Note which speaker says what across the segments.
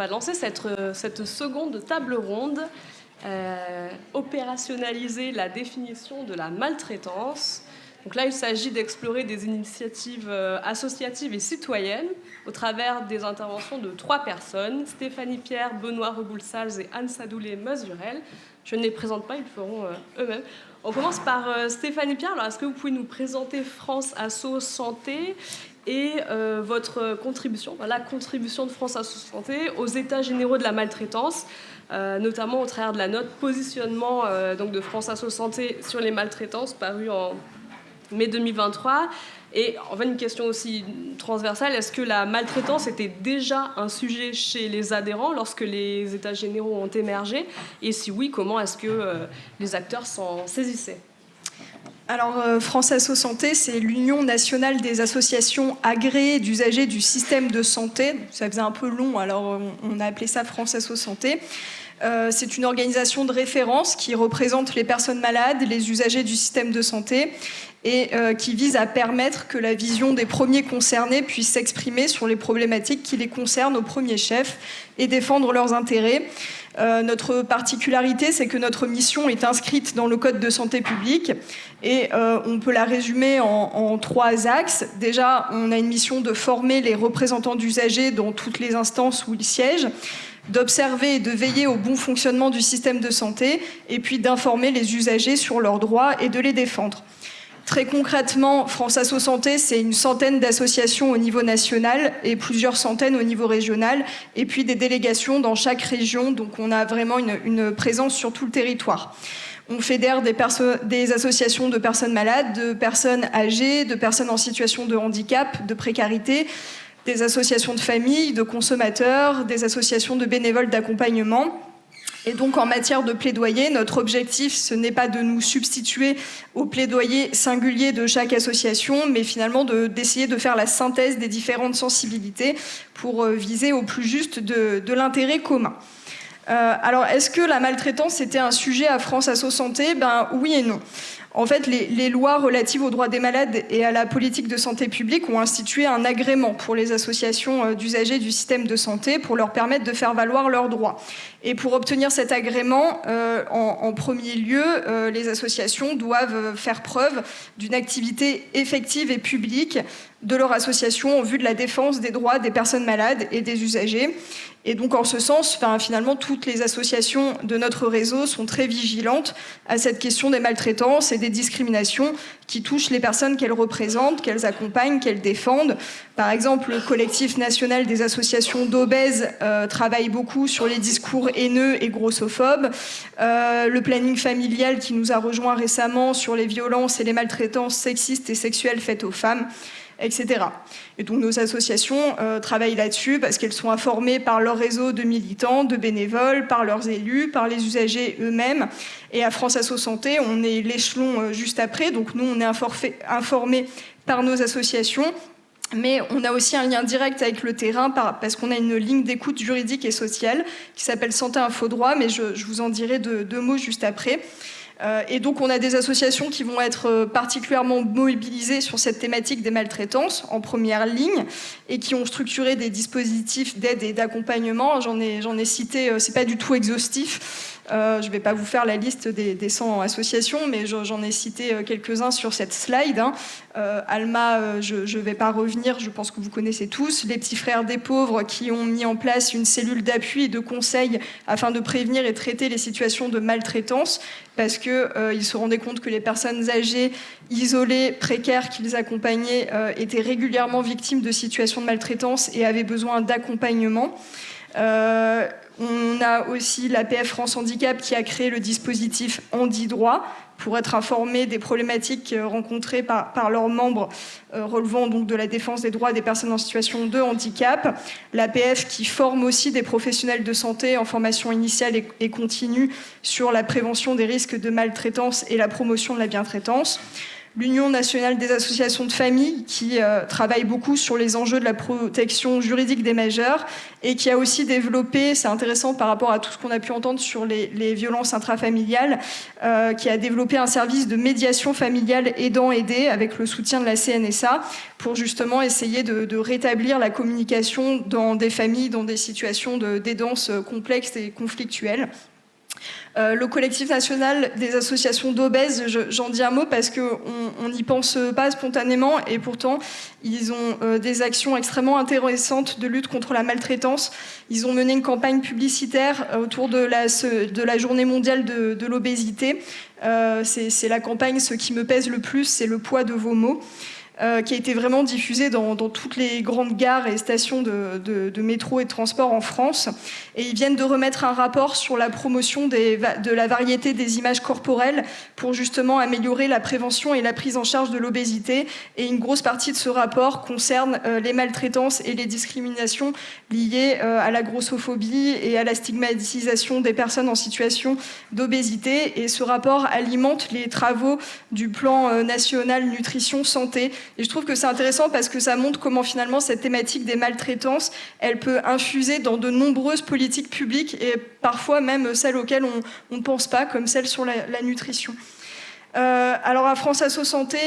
Speaker 1: va lancer cette seconde table ronde, opérationnaliser la définition de la maltraitance. Donc là, il s'agit d'explorer des initiatives associatives et citoyennes au travers des interventions de 3 personnes, Stéphanie Pierre, Benoît Reboulsals et Anne Sadoulé-Mesurel. Je ne les présente pas, ils le feront eux-mêmes. On commence par Stéphanie Pierre. Alors, est-ce que vous pouvez nous présenter France Asso Santé et votre contribution, la contribution de France Asso Santé aux États généraux de la maltraitance, notamment au travers de la note positionnement donc de France Asso Santé sur les maltraitances parue en mai 2023. Et en fait, une question aussi transversale, est-ce que la maltraitance était déjà un sujet chez les adhérents lorsque les états généraux ont émergé? Et si oui, comment est-ce que les acteurs s'en saisissaient?
Speaker 2: Alors, France Asso Santé, c'est l'Union nationale des associations agréées d'usagers du système de santé. Ça faisait un peu long, alors on a appelé ça France Asso Santé. C'est une organisation de référence qui représente les personnes malades, les usagers du système de santé, et qui vise à permettre que la vision des premiers concernés puisse s'exprimer sur les problématiques qui les concernent au premier chef et défendre leurs intérêts. Notre particularité, c'est que notre mission est inscrite dans le Code de santé publique et on peut la résumer en 3 axes. Déjà, on a une mission de former les représentants d'usagers dans toutes les instances où ils siègent, d'observer et de veiller au bon fonctionnement du système de santé, et puis d'informer les usagers sur leurs droits et de les défendre. Très concrètement, France Asso Santé, c'est une centaine d'associations au niveau national et plusieurs centaines au niveau régional, et puis des délégations dans chaque région, donc on a vraiment une présence sur tout le territoire. On fédère des associations de personnes malades, de personnes âgées, de personnes en situation de handicap, de précarité, des associations de familles, de consommateurs, des associations de bénévoles d'accompagnement. Et donc, en matière de plaidoyer, notre objectif, ce n'est pas de nous substituer au plaidoyer singulier de chaque association, mais finalement d'essayer de faire la synthèse des différentes sensibilités pour viser au plus juste de l'intérêt commun. Alors, est-ce que la maltraitance était un sujet à France Asso Santé ? Oui et non. En fait, les lois relatives aux droits des malades et à la politique de santé publique ont institué un agrément pour les associations d'usagers du système de santé pour leur permettre de faire valoir leurs droits. Et pour obtenir cet agrément, en premier lieu, les associations doivent faire preuve d'une activité effective et publique de leur association en vue de la défense des droits des personnes malades et des usagers. Et donc, en ce sens, finalement, toutes les associations de notre réseau sont très vigilantes à cette question des maltraitances et des discriminations qui touchent les personnes qu'elles représentent, qu'elles accompagnent, qu'elles défendent. Par exemple, le collectif national des associations d'obèses travaille beaucoup sur les discours haineux et grossophobes. Le planning familial qui nous a rejoint récemment sur les violences et les maltraitances sexistes et sexuelles faites aux femmes, etc. Et donc nos associations travaillent là-dessus parce qu'elles sont informées par leur réseau de militants, de bénévoles, par leurs élus, par les usagers eux-mêmes. Et à France Asso Santé, on est l'échelon juste après. Donc nous, on est informés par nos associations. Mais on a aussi un lien direct avec le terrain parce qu'on a une ligne d'écoute juridique et sociale qui s'appelle Santé Info Droit, mais je vous en dirai 2 mots juste après. Et donc on a des associations qui vont être particulièrement mobilisées sur cette thématique des maltraitances en première ligne et qui ont structuré des dispositifs d'aide et d'accompagnement. J'en ai cité, c'est pas du tout exhaustif. Je ne vais pas vous faire la liste des 100 associations, mais j'en ai cité quelques-uns sur cette slide. Alma, je ne vais pas revenir, je pense que vous connaissez tous. Les Petits Frères des Pauvres qui ont mis en place une cellule d'appui et de conseil afin de prévenir et traiter les situations de maltraitance, parce qu'ils se rendaient compte que les personnes âgées, isolées, précaires qu'ils accompagnaient étaient régulièrement victimes de situations de maltraitance et avaient besoin d'accompagnement. On a aussi l'APF France Handicap qui a créé le dispositif Handi-Droit pour être informés des problématiques rencontrées par leurs membres relevant donc de la défense des droits des personnes en situation de handicap. L'APF qui forme aussi des professionnels de santé en formation initiale et continue sur la prévention des risques de maltraitance et la promotion de la bientraitance. l'Union nationale des associations de famille, qui travaille beaucoup sur les enjeux de la protection juridique des majeurs, et qui a aussi développé, c'est intéressant par rapport à tout ce qu'on a pu entendre sur les violences intrafamiliales, qui a développé un service de médiation familiale aidant-aidé avec le soutien de la CNSA pour justement essayer de rétablir la communication dans des familles, dans des situations d'aidance complexes et conflictuelles. Le collectif national des associations d'obèses, j'en dis un mot parce qu'on n'y pense pas spontanément et pourtant ils ont des actions extrêmement intéressantes de lutte contre la maltraitance. Ils ont mené une campagne publicitaire autour de la journée mondiale de l'obésité. C'est la campagne « Ce qui me pèse le plus, c'est le poids de vos mots ». Qui a été vraiment diffusée dans toutes les grandes gares et stations de métro et de transport en France. Et ils viennent de remettre un rapport sur la promotion de la variété des images corporelles pour justement améliorer la prévention et la prise en charge de l'obésité. Et une grosse partie de ce rapport concerne les maltraitances et les discriminations liées à la grossophobie et à la stigmatisation des personnes en situation d'obésité. Et ce rapport alimente les travaux du plan national nutrition santé. Et je trouve que c'est intéressant parce que ça montre comment finalement cette thématique des maltraitances, elle peut infuser dans de nombreuses politiques publiques et parfois même celles auxquelles on ne pense pas, comme celle sur la nutrition. Alors à France Asso Santé,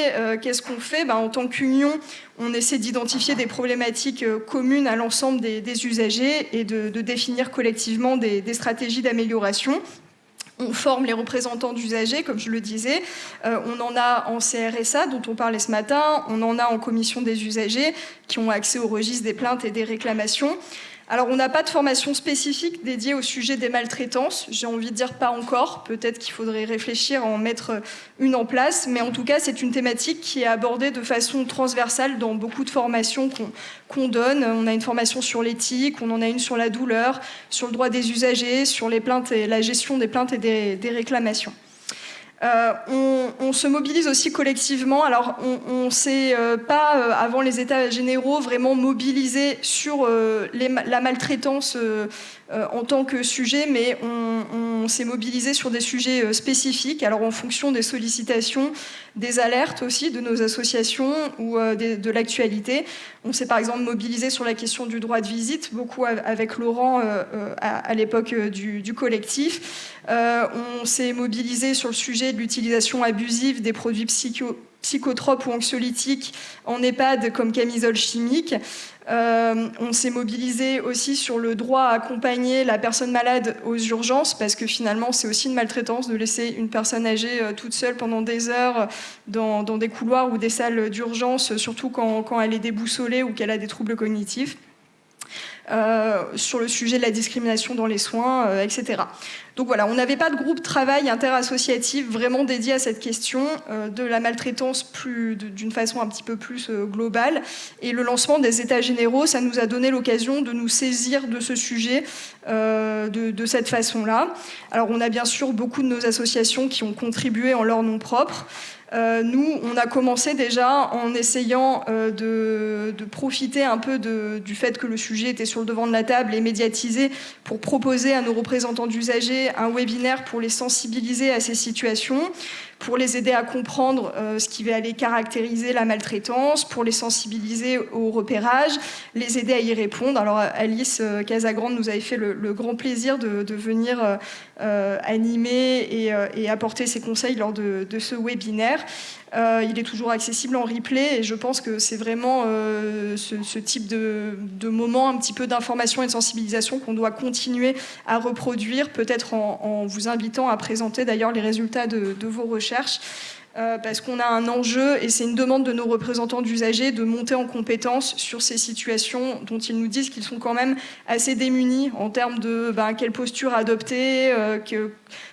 Speaker 2: qu'est-ce qu'on fait ? En tant qu'union, on essaie d'identifier des problématiques communes à l'ensemble des usagers et de définir collectivement des stratégies d'amélioration. On forme les représentants d'usagers, comme je le disais. On en a en CRSA, dont on parlait ce matin. On en a en commission des usagers, qui ont accès au registre des plaintes et des réclamations. Alors, on n'a pas de formation spécifique dédiée au sujet des maltraitances. J'ai envie de dire pas encore. Peut-être qu'il faudrait réfléchir à en mettre une en place. Mais en tout cas, c'est une thématique qui est abordée de façon transversale dans beaucoup de formations qu'on donne. On a une formation sur l'éthique, on en a une sur la douleur, sur le droit des usagers, sur les plaintes et la gestion des plaintes et des réclamations. On se mobilise aussi collectivement. Alors, on ne s'est pas, avant les États généraux, vraiment mobilisé sur la maltraitance en tant que sujet, mais on s'est mobilisé sur des sujets spécifiques. Alors, en fonction des sollicitations, des alertes aussi de nos associations ou de l'actualité. On s'est par exemple mobilisé sur la question du droit de visite, beaucoup avec Laurent à l'époque du collectif. On s'est mobilisé sur le sujet de l'utilisation abusive des produits psychotropes ou anxiolytiques en EHPAD comme camisole chimique. On s'est mobilisé aussi sur le droit à accompagner la personne malade aux urgences parce que finalement c'est aussi une maltraitance de laisser une personne âgée toute seule pendant des heures dans des couloirs ou des salles d'urgence, surtout quand elle est déboussolée ou qu'elle a des troubles cognitifs. Sur le sujet de la discrimination dans les soins, etc. Donc voilà, on n'avait pas de groupe travail interassociatif vraiment dédié à cette question de la maltraitance d'une façon un petit peu plus globale. Et le lancement des États généraux, ça nous a donné l'occasion de nous saisir de ce sujet de cette façon-là. Alors on a bien sûr beaucoup de nos associations qui ont contribué en leur nom propre. Nous, on a commencé déjà en essayant de profiter un peu du fait que le sujet était sur le devant de la table et médiatisé pour proposer à nos représentants d'usagers un webinaire pour les sensibiliser à ces situations, pour les aider à comprendre ce qui va aller caractériser la maltraitance, pour les sensibiliser au repérage, les aider à y répondre. Alors Alice Casagrande nous avait fait le grand plaisir de venir animer et apporter ses conseils lors de ce webinaire. Il est toujours accessible en replay et je pense que c'est vraiment ce type de moment, un petit peu d'information et de sensibilisation qu'on doit continuer à reproduire, peut-être en vous invitant à présenter d'ailleurs les résultats de vos recherches. Parce qu'on a un enjeu, et c'est une demande de nos représentants d'usagers, de monter en compétence sur ces situations dont ils nous disent qu'ils sont quand même assez démunis en termes de quelle posture adopter,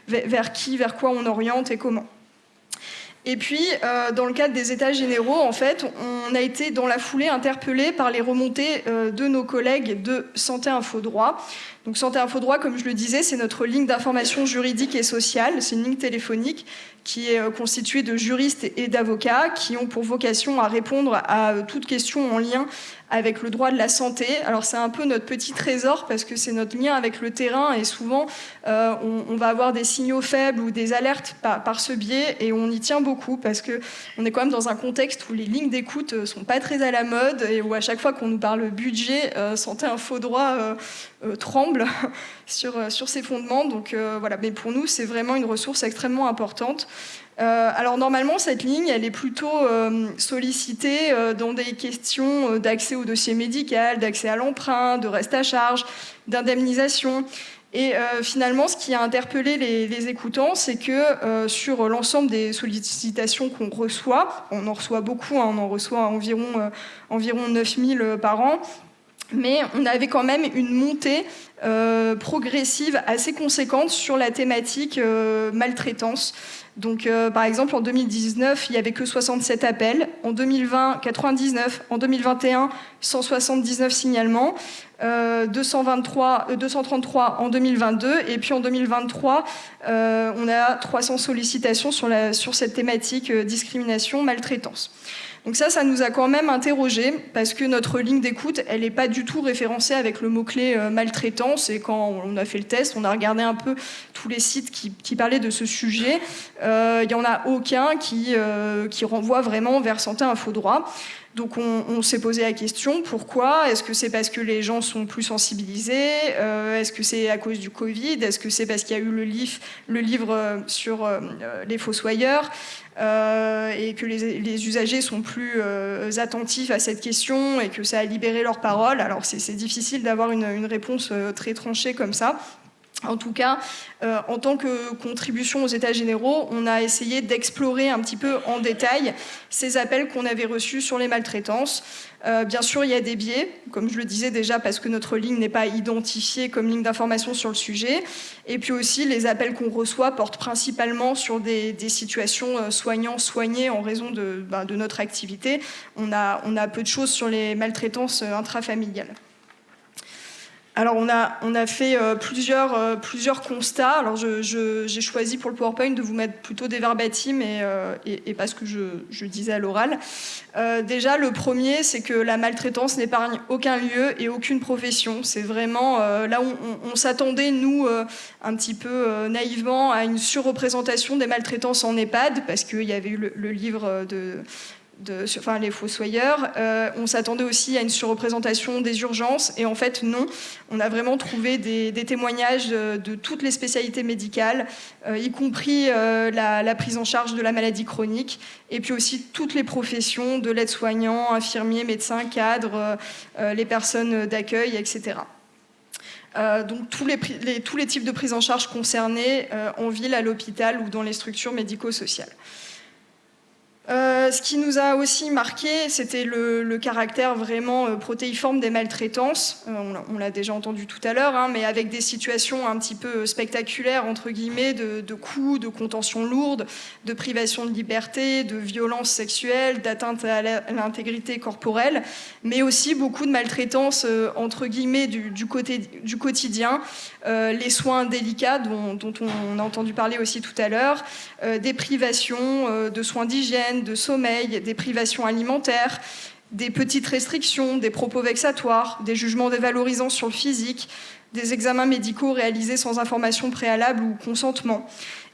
Speaker 2: vers quoi on oriente et comment. Et puis, dans le cadre des États généraux, en fait, on a été dans la foulée interpellés par les remontées de nos collègues de Santé Info Droit. Donc Santé Info Droit, comme je le disais, c'est notre ligne d'information juridique et sociale. C'est une ligne téléphonique qui est constituée de juristes et d'avocats qui ont pour vocation à répondre à toute question en lien avec le droit de la santé. Alors c'est un peu notre petit trésor parce que c'est notre lien avec le terrain et souvent on va avoir des signaux faibles ou des alertes par ce biais et on y tient beaucoup parce qu'on est quand même dans un contexte où les lignes d'écoute sont pas très à la mode et où à chaque fois qu'on nous parle budget, Santé Info Droit tremble sur ses fondements. Donc voilà, mais pour nous c'est vraiment une ressource extrêmement importante. Alors normalement, cette ligne, elle est plutôt sollicitée dans des questions d'accès au dossier médical, d'accès à l'emprunt, de reste à charge, d'indemnisation. Et finalement, ce qui a interpellé les écoutants, c'est que sur l'ensemble des sollicitations qu'on reçoit, on en reçoit beaucoup, hein, on en reçoit environ 9000 par an, mais on avait quand même une montée progressive assez conséquente sur la thématique maltraitance. Donc, par exemple, en 2019, il n'y avait que 67 appels. En 2020, 99. En 2021, 179 signalements. 233 en 2022. Et puis en 2023, on a 300 sollicitations sur cette thématique discrimination, maltraitance. Donc ça nous a quand même interrogés parce que notre ligne d'écoute, elle n'est pas du tout référencée avec le mot-clé maltraitance. Et quand on a fait le test, on a regardé un peu tous les sites qui parlaient de ce sujet. Il n'y en a aucun qui renvoie vraiment vers Santé Info Droit. Donc on s'est posé la question, pourquoi ? Est-ce que c'est parce que les gens sont plus sensibilisés ? Est-ce que c'est à cause du Covid ? Est-ce que c'est parce qu'il y a eu le livre sur les fossoyeurs et que les usagers sont plus attentifs à cette question et que ça a libéré leur parole ? Alors c'est difficile d'avoir une réponse très tranchée comme ça. En tout cas, en tant que contribution aux États généraux, on a essayé d'explorer un petit peu en détail ces appels qu'on avait reçus sur les maltraitances. Bien sûr, il y a des biais, comme je le disais déjà, parce que notre ligne n'est pas identifiée comme ligne d'information sur le sujet. Et puis aussi, les appels qu'on reçoit portent principalement sur des situations soignants-soignés en raison de notre activité. On a peu de choses sur les maltraitances intrafamiliales. Alors on a fait plusieurs constats. Alors j'ai choisi pour le PowerPoint de vous mettre plutôt des verbatim et pas ce que je disais à l'oral. Déjà le premier, c'est que la maltraitance n'épargne aucun lieu et aucune profession. C'est vraiment là où on s'attendait nous un petit peu naïvement à une surreprésentation des maltraitances en EHPAD parce qu'il y avait eu le livre les fossoyeurs. On s'attendait aussi à une surreprésentation des urgences et en fait non, on a vraiment trouvé des témoignages de toutes les spécialités médicales, y compris la prise en charge de la maladie chronique et puis aussi toutes les professions de l'aide-soignant, infirmiers, médecins, cadres, les personnes d'accueil, etc. Donc tous les types de prise en charge concernés en ville, à l'hôpital ou dans les structures médico-sociales. Ce qui nous a aussi marqué, c'était le caractère vraiment protéiforme des maltraitances. On l'a déjà entendu tout à l'heure, mais avec des situations un petit peu spectaculaires, entre guillemets, de coups, de contentions lourdes, de privation de liberté, de violences sexuelles, d'atteinte à l'intégrité corporelle, mais aussi beaucoup de maltraitances, entre guillemets, du quotidien, les soins délicats dont on a entendu parler aussi tout à l'heure, des privations de soins d'hygiène, de sommeil, des privations alimentaires, des petites restrictions, des propos vexatoires, des jugements dévalorisants sur le physique, des examens médicaux réalisés sans information préalable ou consentement.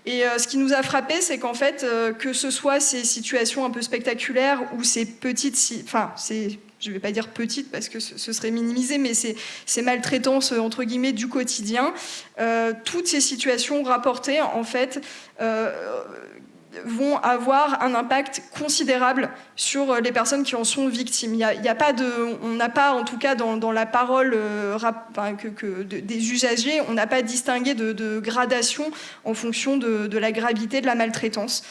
Speaker 2: Et ce qui nous a frappé, c'est qu'en fait, que ce soit ces situations un peu spectaculaires ou ces petites... je ne vais pas dire petites parce que ce serait minimisé, mais ces maltraitances, entre guillemets, du quotidien, toutes ces situations rapportées, en fait... vont avoir un impact considérable sur les personnes qui en sont victimes. On n'a pas, en tout cas dans la parole des usagers, on n'a pas distingué de gradation en fonction de la gravité de la maltraitance.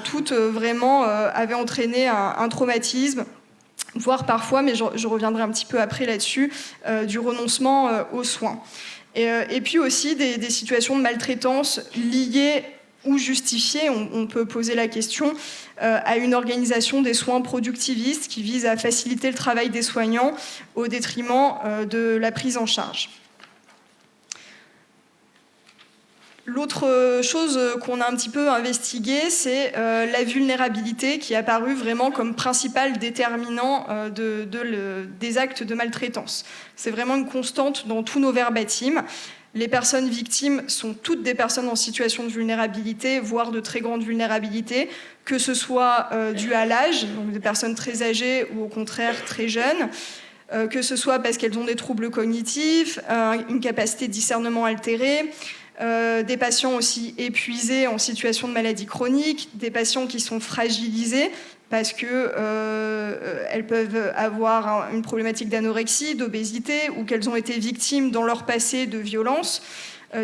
Speaker 2: Toutes vraiment avaient entraîné un traumatisme, voire parfois, mais je reviendrai un petit peu après là-dessus, du renoncement aux soins. Et puis aussi des situations de maltraitance liées ou justifié, on peut poser la question, à une organisation des soins productivistes qui vise à faciliter le travail des soignants au détriment de la prise en charge. L'autre chose qu'on a un petit peu investiguée, c'est la vulnérabilité qui est apparue vraiment comme principal déterminant des actes de maltraitance. C'est vraiment une constante dans tous nos verbatims. Les personnes victimes sont toutes des personnes en situation de vulnérabilité, voire de très grande vulnérabilité, que ce soit dû à l'âge, donc des personnes très âgées ou au contraire très jeunes, que ce soit parce qu'elles ont des troubles cognitifs, une capacité de discernement altérée, des patients aussi épuisés en situation de maladie chronique, des patients qui sont fragilisés parce qu'elles peuvent avoir une problématique d'anorexie, d'obésité, ou qu'elles ont été victimes dans leur passé de violences,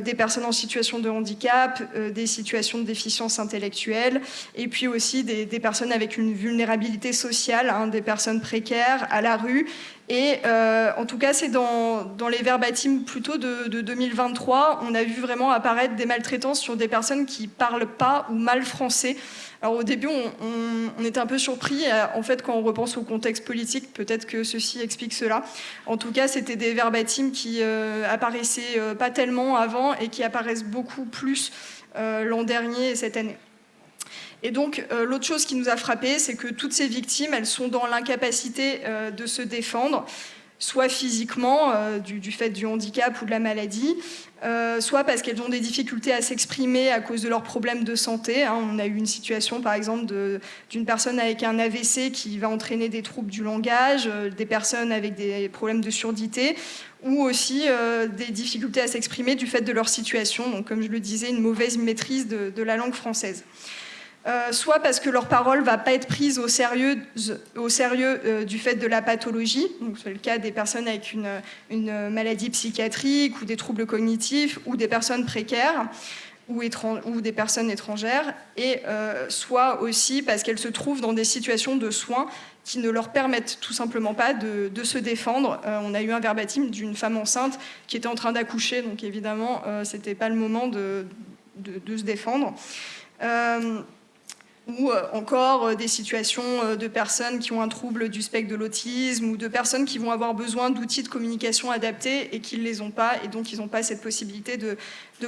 Speaker 2: des personnes en situation de handicap, des situations de déficience intellectuelle, et puis aussi des personnes avec une vulnérabilité sociale, des personnes précaires, à la rue. Et en tout cas, c'est dans les verbatims plutôt de 2023, on a vu vraiment apparaître des maltraitances sur des personnes qui ne parlent pas ou mal français. Alors au début, on était un peu surpris. En fait, quand on repense au contexte politique, peut-être que ceci explique cela. En tout cas, c'était des verbatims qui apparaissaient pas tellement avant et qui apparaissent beaucoup plus l'an dernier et cette année. Et donc, l'autre chose qui nous a frappé, c'est que toutes ces victimes, elles sont dans l'incapacité de se défendre, soit physiquement, du fait du handicap ou de la maladie, soit parce qu'elles ont des difficultés à s'exprimer à cause de leurs problèmes de santé. On a eu une situation, par exemple, d'une personne avec un AVC qui va entraîner des troubles du langage, des personnes avec des problèmes de surdité, ou aussi des difficultés à s'exprimer du fait de leur situation, donc comme je le disais, une mauvaise maîtrise de la langue française. Soit parce que leur parole ne va pas être prise au sérieux du fait de la pathologie, donc c'est le cas des personnes avec une maladie psychiatrique ou des troubles cognitifs ou des personnes précaires ou des personnes étrangères, et soit aussi parce qu'elles se trouvent dans des situations de soins qui ne leur permettent tout simplement pas de se défendre. On a eu un verbatim d'une femme enceinte qui était en train d'accoucher, donc évidemment, ce n'était pas le moment de se défendre. Ou encore des situations de personnes qui ont un trouble du spectre de l'autisme ou de personnes qui vont avoir besoin d'outils de communication adaptés et qui ne les ont pas, et donc ils n'ont pas cette possibilité de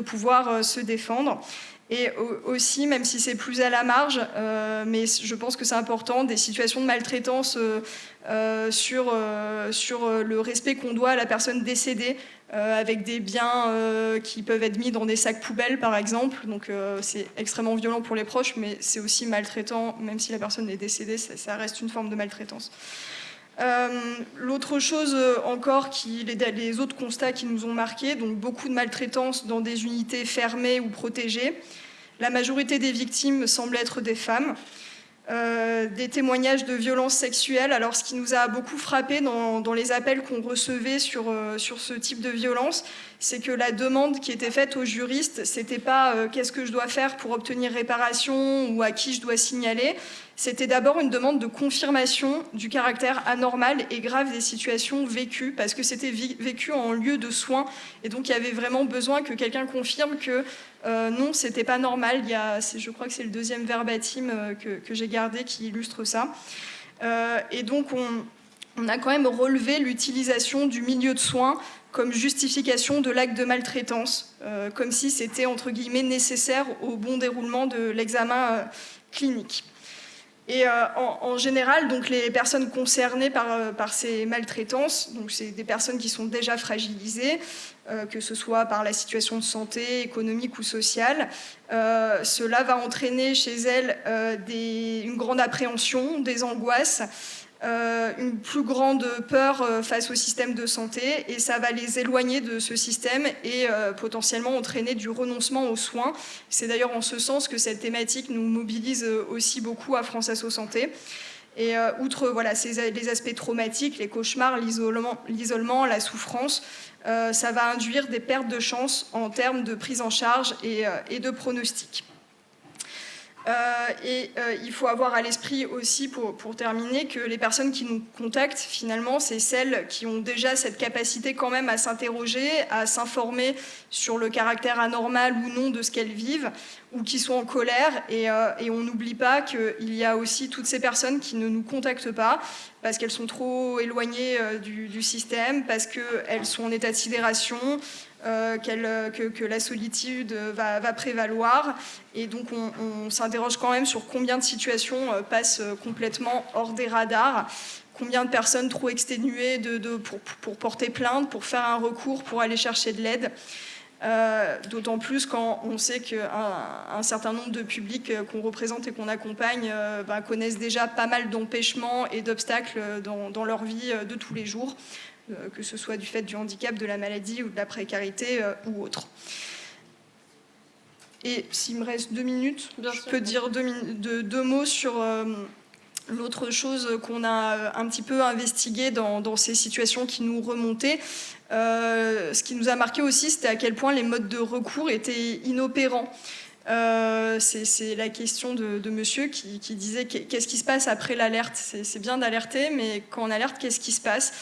Speaker 2: pouvoir se défendre. Et aussi, même si c'est plus à la marge, mais je pense que c'est important, des situations de maltraitance sur le respect qu'on doit à la personne décédée, avec des biens qui peuvent être mis dans des sacs poubelles, par exemple. Donc c'est extrêmement violent pour les proches, mais c'est aussi maltraitant, même si la personne est décédée, ça reste une forme de maltraitance. L'autre chose encore, les autres constats qui nous ont marqués, donc beaucoup de maltraitance dans des unités fermées ou protégées. La majorité des victimes semblent être des femmes. Des témoignages de violences sexuelles. Alors, ce qui nous a beaucoup frappé dans les appels qu'on recevait sur ce type de violence, c'est que la demande qui était faite aux juristes, c'était pas qu'est-ce que je dois faire pour obtenir réparation ou à qui je dois signaler. C'était d'abord une demande de confirmation du caractère anormal et grave des situations vécues, parce que c'était vécu en lieu de soins, et donc il y avait vraiment besoin que quelqu'un confirme que non, c'était pas normal. Je crois que c'est le deuxième verbatim que j'ai gardé qui illustre ça. Et donc on a quand même relevé l'utilisation du milieu de soins comme justification de l'acte de maltraitance, comme si c'était entre guillemets nécessaire au bon déroulement de l'examen clinique. Et en général, donc, les personnes concernées par ces maltraitances, donc c'est des personnes qui sont déjà fragilisées, que ce soit par la situation de santé, économique ou sociale. Cela va entraîner chez elles une grande appréhension, des angoisses, une plus grande peur face au système de santé, et ça va les éloigner de ce système et potentiellement entraîner du renoncement aux soins. C'est d'ailleurs en ce sens que cette thématique nous mobilise aussi beaucoup à France Asso Santé. Et outre les aspects traumatiques, les cauchemars, l'isolement, la souffrance, ça va induire des pertes de chance en termes de prise en charge et de pronostic. Il faut avoir à l'esprit aussi, pour terminer, que les personnes qui nous contactent, finalement, c'est celles qui ont déjà cette capacité quand même à s'interroger, à s'informer sur le caractère anormal ou non de ce qu'elles vivent, ou qui sont en colère. Et on n'oublie pas qu'il y a aussi toutes ces personnes qui ne nous contactent pas parce qu'elles sont trop éloignées du système, parce qu'elles sont en état de sidération, que la solitude va prévaloir. Et donc on s'interroge quand même sur combien de situations passent complètement hors des radars, combien de personnes trop exténuées pour porter plainte, pour faire un recours, pour aller chercher de l'aide. D'autant plus quand on sait qu'un certain nombre de publics qu'on représente et qu'on accompagne connaissent déjà pas mal d'empêchements et d'obstacles dans leur vie de tous les jours, que ce soit du fait du handicap, de la maladie ou de la précarité ou autre. Et s'il me reste 2 minutes, je peux dire deux mots sur l'autre chose qu'on a un petit peu investigué dans ces situations qui nous remontaient. Ce qui nous a marqué aussi, c'était à quel point les modes de recours étaient inopérants. C'est la question de monsieur qui disait qu'est-ce qui se passe après l'alerte. C'est bien d'alerter, mais quand on alerte, qu'est-ce qui se passe ?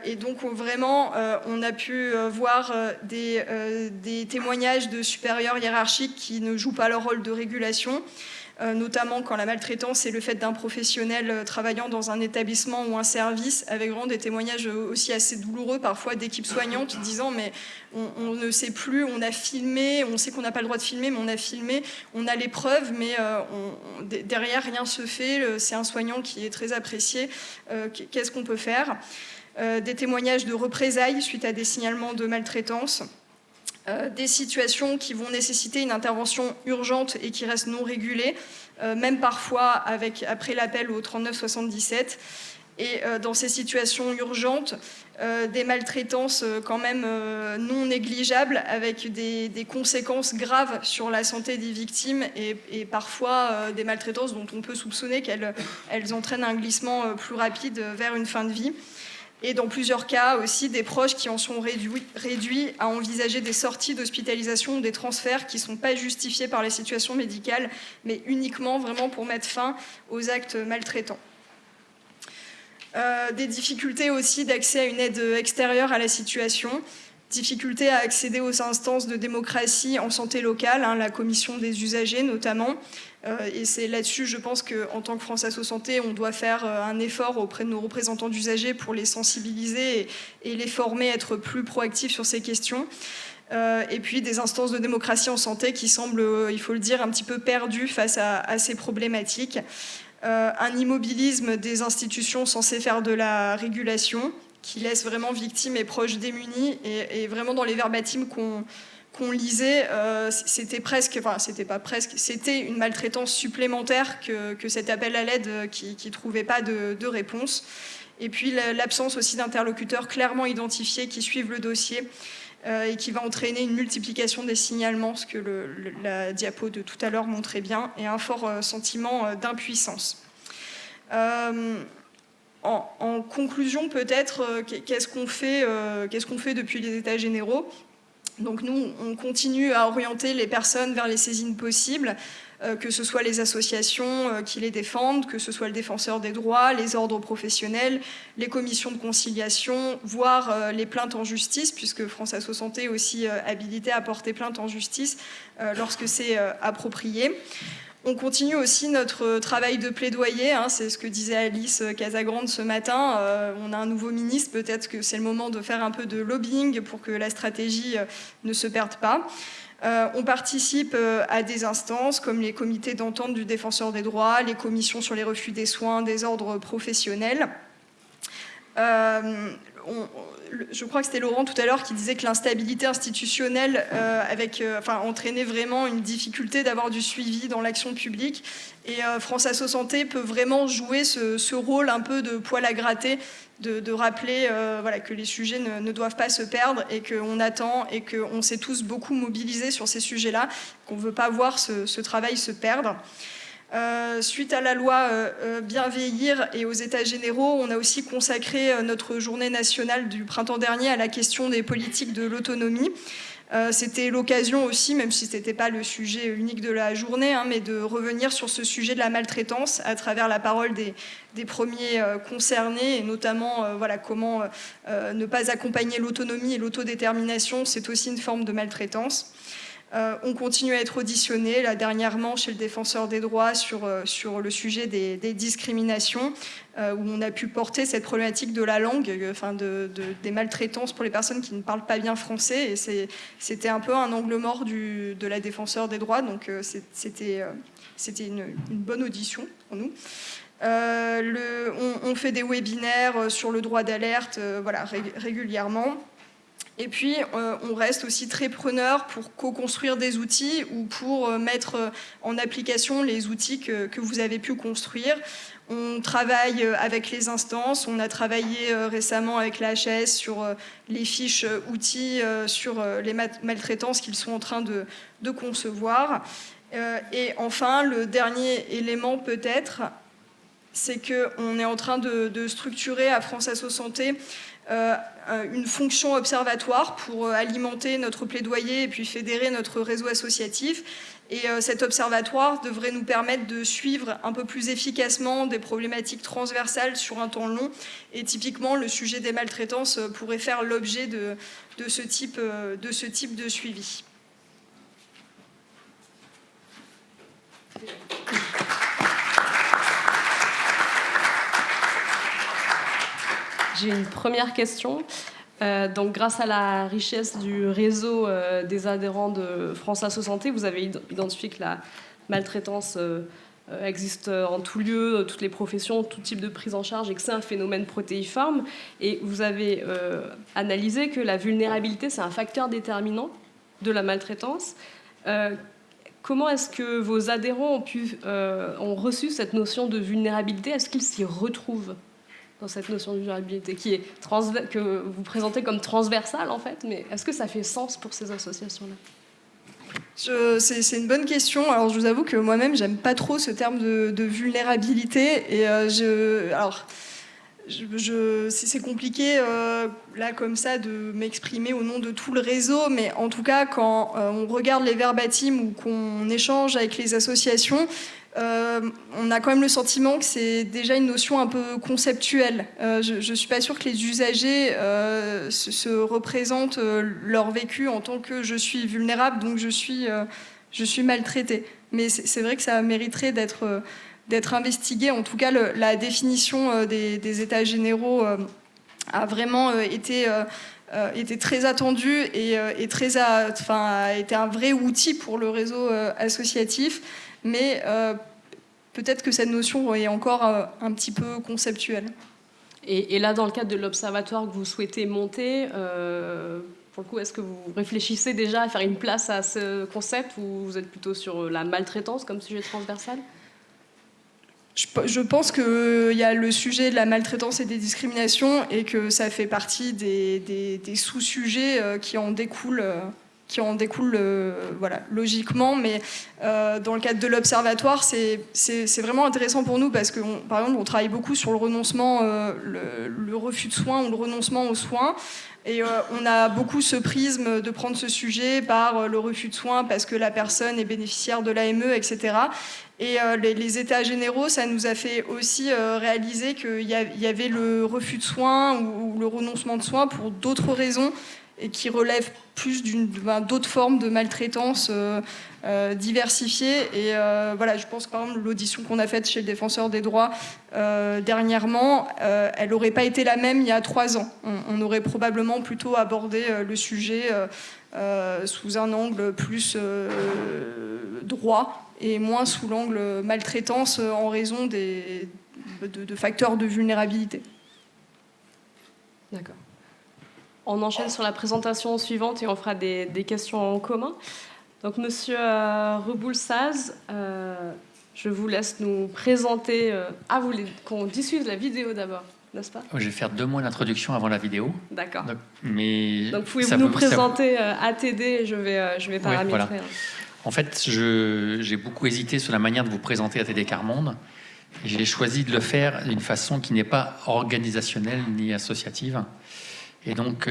Speaker 2: Et donc vraiment, on a pu voir des témoignages de supérieurs hiérarchiques qui ne jouent pas leur rôle de régulation, notamment quand la maltraitance est le fait d'un professionnel travaillant dans un établissement ou un service, avec vraiment des témoignages aussi assez douloureux parfois d'équipes soignantes disant mais on ne sait plus, on a filmé, on sait qu'on n'a pas le droit de filmer, mais on a filmé, on a les preuves, mais derrière rien se fait, c'est un soignant qui est très apprécié, qu'est-ce qu'on peut faire ? Des témoignages de représailles suite à des signalements de maltraitance, des situations qui vont nécessiter une intervention urgente et qui restent non régulées, même parfois après l'appel au 3977. Et dans ces situations urgentes, des maltraitances quand même non négligeables, avec des conséquences graves sur la santé des victimes et parfois des maltraitances dont on peut soupçonner qu'elles entraînent un glissement plus rapide vers une fin de vie. Et dans plusieurs cas aussi, des proches qui en sont réduits à envisager des sorties d'hospitalisation ou des transferts qui ne sont pas justifiés par les situations médicales, mais uniquement vraiment pour mettre fin aux actes maltraitants. Des difficultés aussi d'accès à une aide extérieure à la situation, difficulté à accéder aux instances de démocratie en santé locale, la commission des usagers notamment. Et c'est là-dessus, je pense qu'en tant que France Asso Santé, on doit faire un effort auprès de nos représentants d'usagers pour les sensibiliser et les former, être plus proactifs sur ces questions. Et puis des instances de démocratie en santé qui semblent, il faut le dire, un petit peu perdues face à ces problématiques. Un immobilisme des institutions censées faire de la régulation, qui laisse vraiment victimes et proches démunis. Et vraiment dans les verbatims qu'on lisait, c'était une maltraitance supplémentaire que cet appel à l'aide qui ne trouvait pas de réponse. Et puis l'absence aussi d'interlocuteurs clairement identifiés qui suivent le dossier et qui va entraîner une multiplication des signalements, ce que la diapo de tout à l'heure montrait bien, et un fort sentiment d'impuissance. En conclusion, peut-être, qu'est-ce qu'on fait depuis les États généraux ? Donc nous, on continue à orienter les personnes vers les saisines possibles, que ce soit les associations qui les défendent, que ce soit le défenseur des droits, les ordres professionnels, les commissions de conciliation, voire les plaintes en justice, puisque France Asso Santé est aussi habilitée à porter plainte en justice lorsque c'est approprié. On continue aussi notre travail de plaidoyer, c'est ce que disait Alice Casagrande ce matin. On a un nouveau ministre, peut-être que c'est le moment de faire un peu de lobbying pour que la stratégie ne se perde pas. On participe à des instances comme les comités d'entente du défenseur des droits, les commissions sur les refus des soins, des ordres professionnels. Je crois que c'était Laurent tout à l'heure qui disait que l'instabilité institutionnelle entraînait vraiment une difficulté d'avoir du suivi dans l'action publique. Et France Asso Santé peut vraiment jouer ce rôle un peu de poil à gratter, de rappeler que les sujets ne doivent pas se perdre et qu'on attend et qu'on s'est tous beaucoup mobilisés sur ces sujets-là, qu'on ne veut pas voir ce travail se perdre. Suite à la loi Bien Vieillir et aux États généraux, on a aussi consacré notre journée nationale du printemps dernier à la question des politiques de l'autonomie. C'était l'occasion aussi, même si ce n'était pas le sujet unique de la journée, mais de revenir sur ce sujet de la maltraitance à travers la parole des premiers concernés, et notamment comment ne pas accompagner l'autonomie et l'autodétermination, c'est aussi une forme de maltraitance. On continue à être auditionné, là dernièrement chez le Défenseur des droits sur le sujet des discriminations, où on a pu porter cette problématique de la langue, des maltraitances pour les personnes qui ne parlent pas bien français, et c'était un peu un angle mort de la Défenseur des droits, donc c'était une bonne audition pour nous. On fait des webinaires sur le droit d'alerte régulièrement. Et puis, on reste aussi très preneur pour co-construire des outils ou pour mettre en application les outils que vous avez pu construire. On travaille avec les instances. On a travaillé récemment avec la HAS sur les fiches outils, sur les maltraitances qu'ils sont en train de concevoir. Et enfin, le dernier élément peut-être, c'est qu'on est en train de structurer à France Asso Santé une fonction observatoire pour alimenter notre plaidoyer et puis fédérer notre réseau associatif. Et cet observatoire devrait nous permettre de suivre un peu plus efficacement des problématiques transversales sur un temps long. Et typiquement, le sujet des maltraitances pourrait faire l'objet de ce type de suivi.
Speaker 1: J'ai une première question. Donc, grâce à la richesse du réseau des adhérents de France Asso Santé, vous avez identifié que la maltraitance existe en tout lieu, toutes les professions, tout type de prise en charge, et que c'est un phénomène protéiforme. Et vous avez analysé que la vulnérabilité, c'est un facteur déterminant de la maltraitance. Comment est-ce que vos adhérents ont reçu cette notion de vulnérabilité? Est-ce qu'ils s'y retrouvent dans cette notion de vulnérabilité que vous présentez comme transversale, en fait, mais est-ce que ça fait sens pour ces associations-là?
Speaker 2: C'est une bonne question. Alors, je vous avoue que moi-même, j'aime pas trop ce terme de vulnérabilité. Et c'est compliqué, là, comme ça, de m'exprimer au nom de tout le réseau. Mais en tout cas, quand on regarde les verbatims ou qu'on échange avec les associations, on a quand même le sentiment que c'est déjà une notion un peu conceptuelle. Je ne suis pas sûre que les usagers se représentent leur vécu en tant que je suis vulnérable, donc je suis maltraitée. Mais c'est vrai que ça mériterait d'être investigué. En tout cas, la définition des états généraux a vraiment été très attendue et a été un vrai outil pour le réseau associatif. Mais peut-être que cette notion est encore un petit peu conceptuelle.
Speaker 1: Et là, dans le cadre de l'observatoire que vous souhaitez monter, pour le coup, est-ce que vous réfléchissez déjà à faire une place à ce concept, ou vous êtes plutôt sur la maltraitance comme sujet transversal ?
Speaker 2: Je pense qu'il y a le sujet de la maltraitance et des discriminations, et que ça fait partie des sous-sujets qui en découlent. Logiquement, mais dans le cadre de l'observatoire, c'est vraiment intéressant pour nous parce que, par exemple, on travaille beaucoup sur le renoncement, le refus de soins ou le renoncement aux soins. Et on a beaucoup ce prisme de prendre ce sujet par le refus de soins parce que la personne est bénéficiaire de l'AME, etc. Et les états généraux, ça nous a fait aussi réaliser qu'il y avait le refus de soins ou le renoncement de soins pour d'autres raisons, et qui relèvent plus d'autres formes de maltraitance diversifiées. Et je pense que, par exemple, l'audition qu'on a faite chez le Défenseur des droits dernièrement, elle n'aurait pas été la même il y a 3 ans. On aurait probablement plutôt abordé le sujet sous un angle plus droit et moins sous l'angle maltraitance en raison de facteurs de vulnérabilité.
Speaker 1: D'accord. On enchaîne sur la présentation suivante et on fera des questions en commun. Donc, Monsieur Reboulsaz, je vous laisse nous présenter... vous voulez qu'on diffuse la vidéo d'abord, n'est-ce pas ?
Speaker 3: Je vais faire 2 mots d'introduction avant la vidéo.
Speaker 1: D'accord.
Speaker 3: Donc
Speaker 1: pouvez-vous nous présenter ATD et je vais paramétrer.
Speaker 3: Oui, voilà. En fait, j'ai beaucoup hésité sur la manière de vous présenter ATD Quart-Monde. J'ai choisi de le faire d'une façon qui n'est pas organisationnelle ni associative. Et donc,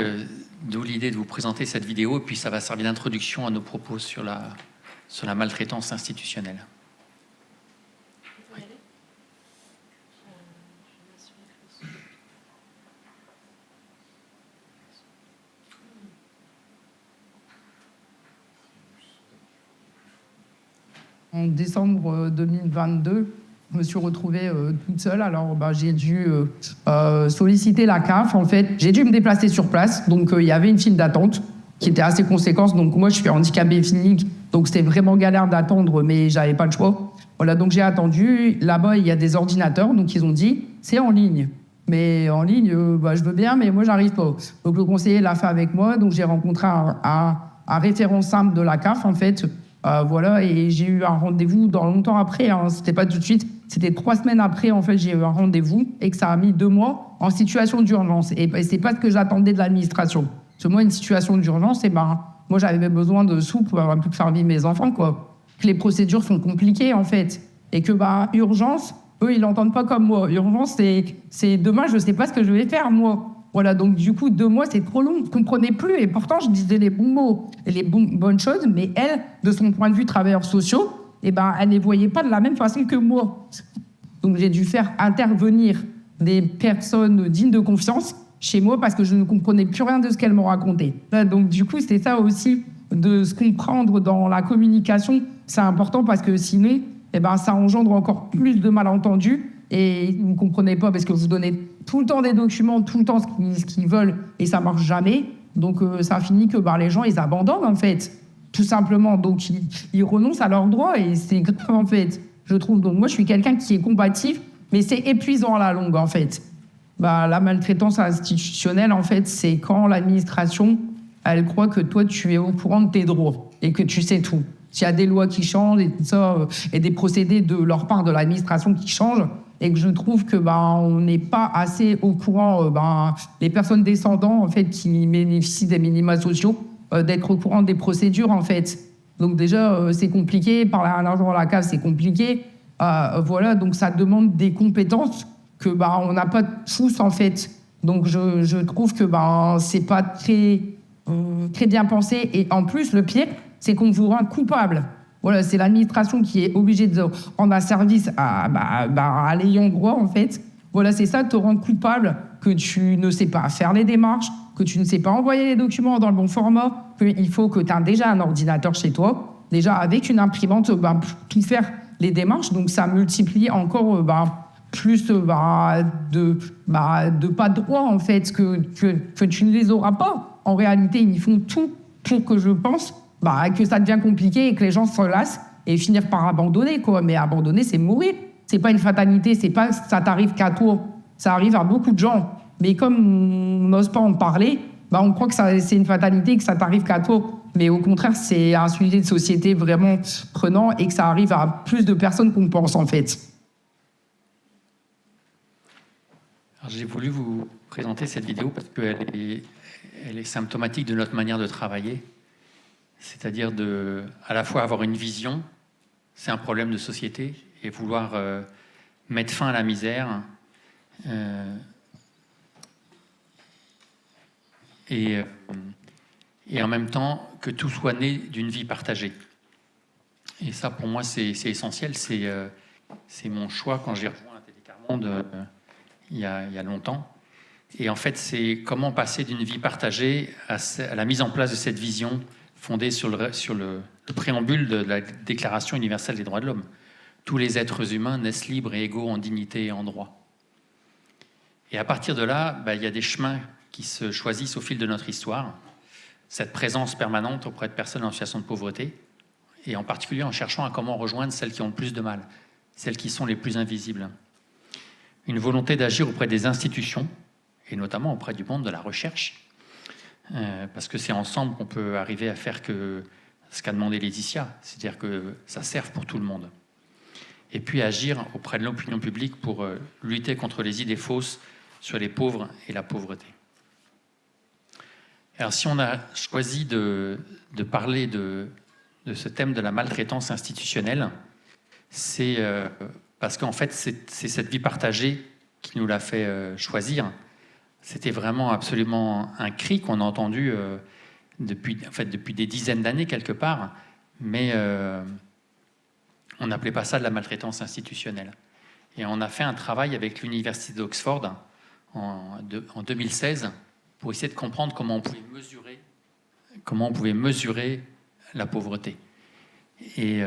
Speaker 3: d'où l'idée de vous présenter cette vidéo, et puis ça va servir d'introduction à nos propos sur la maltraitance institutionnelle. Oui.
Speaker 4: En décembre 2022, je me suis retrouvée toute seule. Alors, j'ai dû solliciter la CAF. En fait, j'ai dû me déplacer sur place. Donc, il y avait une file d'attente qui était assez conséquente. Donc, moi, je suis handicapée physique. Donc, c'était vraiment galère d'attendre, mais j'avais pas le choix. Voilà, donc j'ai attendu. Là-bas, il y a des ordinateurs. Donc, ils ont dit, c'est en ligne. Mais en ligne, je veux bien, mais moi, j'arrive pas. Donc, le conseiller l'a fait avec moi. Donc, j'ai rencontré un référent simple de la CAF, en fait. Voilà, et j'ai eu un rendez-vous dans longtemps après. Hein, c'était pas tout de suite. C'était 3 semaines après, en fait, j'ai eu un rendez-vous et que ça a mis 2 mois en situation d'urgence. Et c'est pas ce que j'attendais de l'administration. Parce que moi, une situation d'urgence, moi, j'avais besoin de sous pour faire vivre mes enfants, quoi. Que les procédures sont compliquées, en fait. Et que, urgence, eux, ils l'entendent pas comme moi. Urgence, c'est demain, je sais pas ce que je vais faire, moi. Voilà, donc du coup, 2 mois, c'est trop long. Je ne comprenais plus. Et pourtant, je disais les bons mots et les bonnes choses. Mais elle, de son point de vue travailleurs sociaux, elle ne les voyait pas de la même façon que moi. Donc, j'ai dû faire intervenir des personnes dignes de confiance chez moi parce que je ne comprenais plus rien de ce qu'elle me racontait. Donc, du coup, c'est ça aussi, de se comprendre dans la communication. C'est important parce que sinon, ça engendre encore plus de malentendus. Et vous ne comprenez pas parce que vous donnez tout le temps des documents, tout le temps ce qu'ils veulent, et ça ne marche jamais. Donc, ça finit que les gens, ils abandonnent, en fait, tout simplement. Donc, ils renoncent à leurs droits, et c'est grave, en fait, je trouve. Donc, moi, je suis quelqu'un qui est combatif, mais c'est épuisant à la longue, en fait. La maltraitance institutionnelle, en fait, c'est quand l'administration, elle croit que toi, tu es au courant de tes droits et que tu sais tout. S'il y a des lois qui changent et tout ça, et des procédés de leur part de l'administration qui changent, et que je trouve que on n'est pas assez au courant, les personnes descendantes en fait qui bénéficient des minima sociaux, d'être au courant des procédures en fait. Donc déjà c'est compliqué, parler à un agent à la CAF c'est compliqué, voilà, donc ça demande des compétences que on n'a pas tous en fait. Donc je trouve que c'est pas très bien pensé, et en plus le pire c'est qu'on vous rend coupable. Voilà, c'est l'administration qui est obligée de rendre un service à l'ayant droit, en fait. Voilà, c'est ça, te rendre coupable, que tu ne sais pas faire les démarches, que tu ne sais pas envoyer les documents dans le bon format, qu'il faut que tu aies déjà un ordinateur chez toi, déjà avec une imprimante, pour tout faire les démarches. Donc, ça multiplie encore plus de pas de droits, en fait, que tu ne les auras pas. En réalité, ils font tout pour que je pense que ça devient compliqué et que les gens se lassent et finir par abandonner, quoi. Mais abandonner, c'est mourir. C'est pas une fatalité, c'est pas ça t'arrive qu'à toi. Ça arrive à beaucoup de gens. Mais comme on n'ose pas en parler, on croit que c'est une fatalité, que ça t'arrive qu'à toi. Mais au contraire, c'est un sujet de société vraiment prenant et que ça arrive à plus de personnes qu'on pense, en fait.
Speaker 3: Alors, j'ai voulu vous présenter cette vidéo parce qu'elle est symptomatique de notre manière de travailler. C'est-à-dire à la fois avoir une vision, c'est un problème de société, et vouloir mettre fin à la misère, et en même temps que tout soit né d'une vie partagée. Et ça, pour moi, c'est essentiel. C'est mon choix quand j'ai rejoint la Télé Carmonde il y a longtemps. Et en fait, c'est comment passer d'une vie partagée à la mise en place de cette vision fondée sur le préambule de la Déclaration universelle des droits de l'homme. Tous les êtres humains naissent libres et égaux en dignité et en droit. Et à partir de là, il y a des chemins qui se choisissent au fil de notre histoire. Cette présence permanente auprès de personnes en situation de pauvreté, et en particulier en cherchant à comment rejoindre celles qui ont le plus de mal, celles qui sont les plus invisibles. Une volonté d'agir auprès des institutions, et notamment auprès du monde de la recherche, parce que c'est ensemble qu'on peut arriver à faire ce qu'a demandé Laetitia, c'est-à-dire que ça serve pour tout le monde. Et puis agir auprès de l'opinion publique pour lutter contre les idées fausses sur les pauvres et la pauvreté. Alors si on a choisi de parler de ce thème de la maltraitance institutionnelle, c'est parce qu'en fait c'est cette vie partagée qui nous l'a fait choisir. C'était vraiment absolument un cri qu'on a entendu depuis des dizaines d'années quelque part, mais on n'appelait pas ça de la maltraitance institutionnelle. Et on a fait un travail avec l'Université d'Oxford en 2016 pour essayer de comprendre comment on pouvait mesurer la pauvreté. Et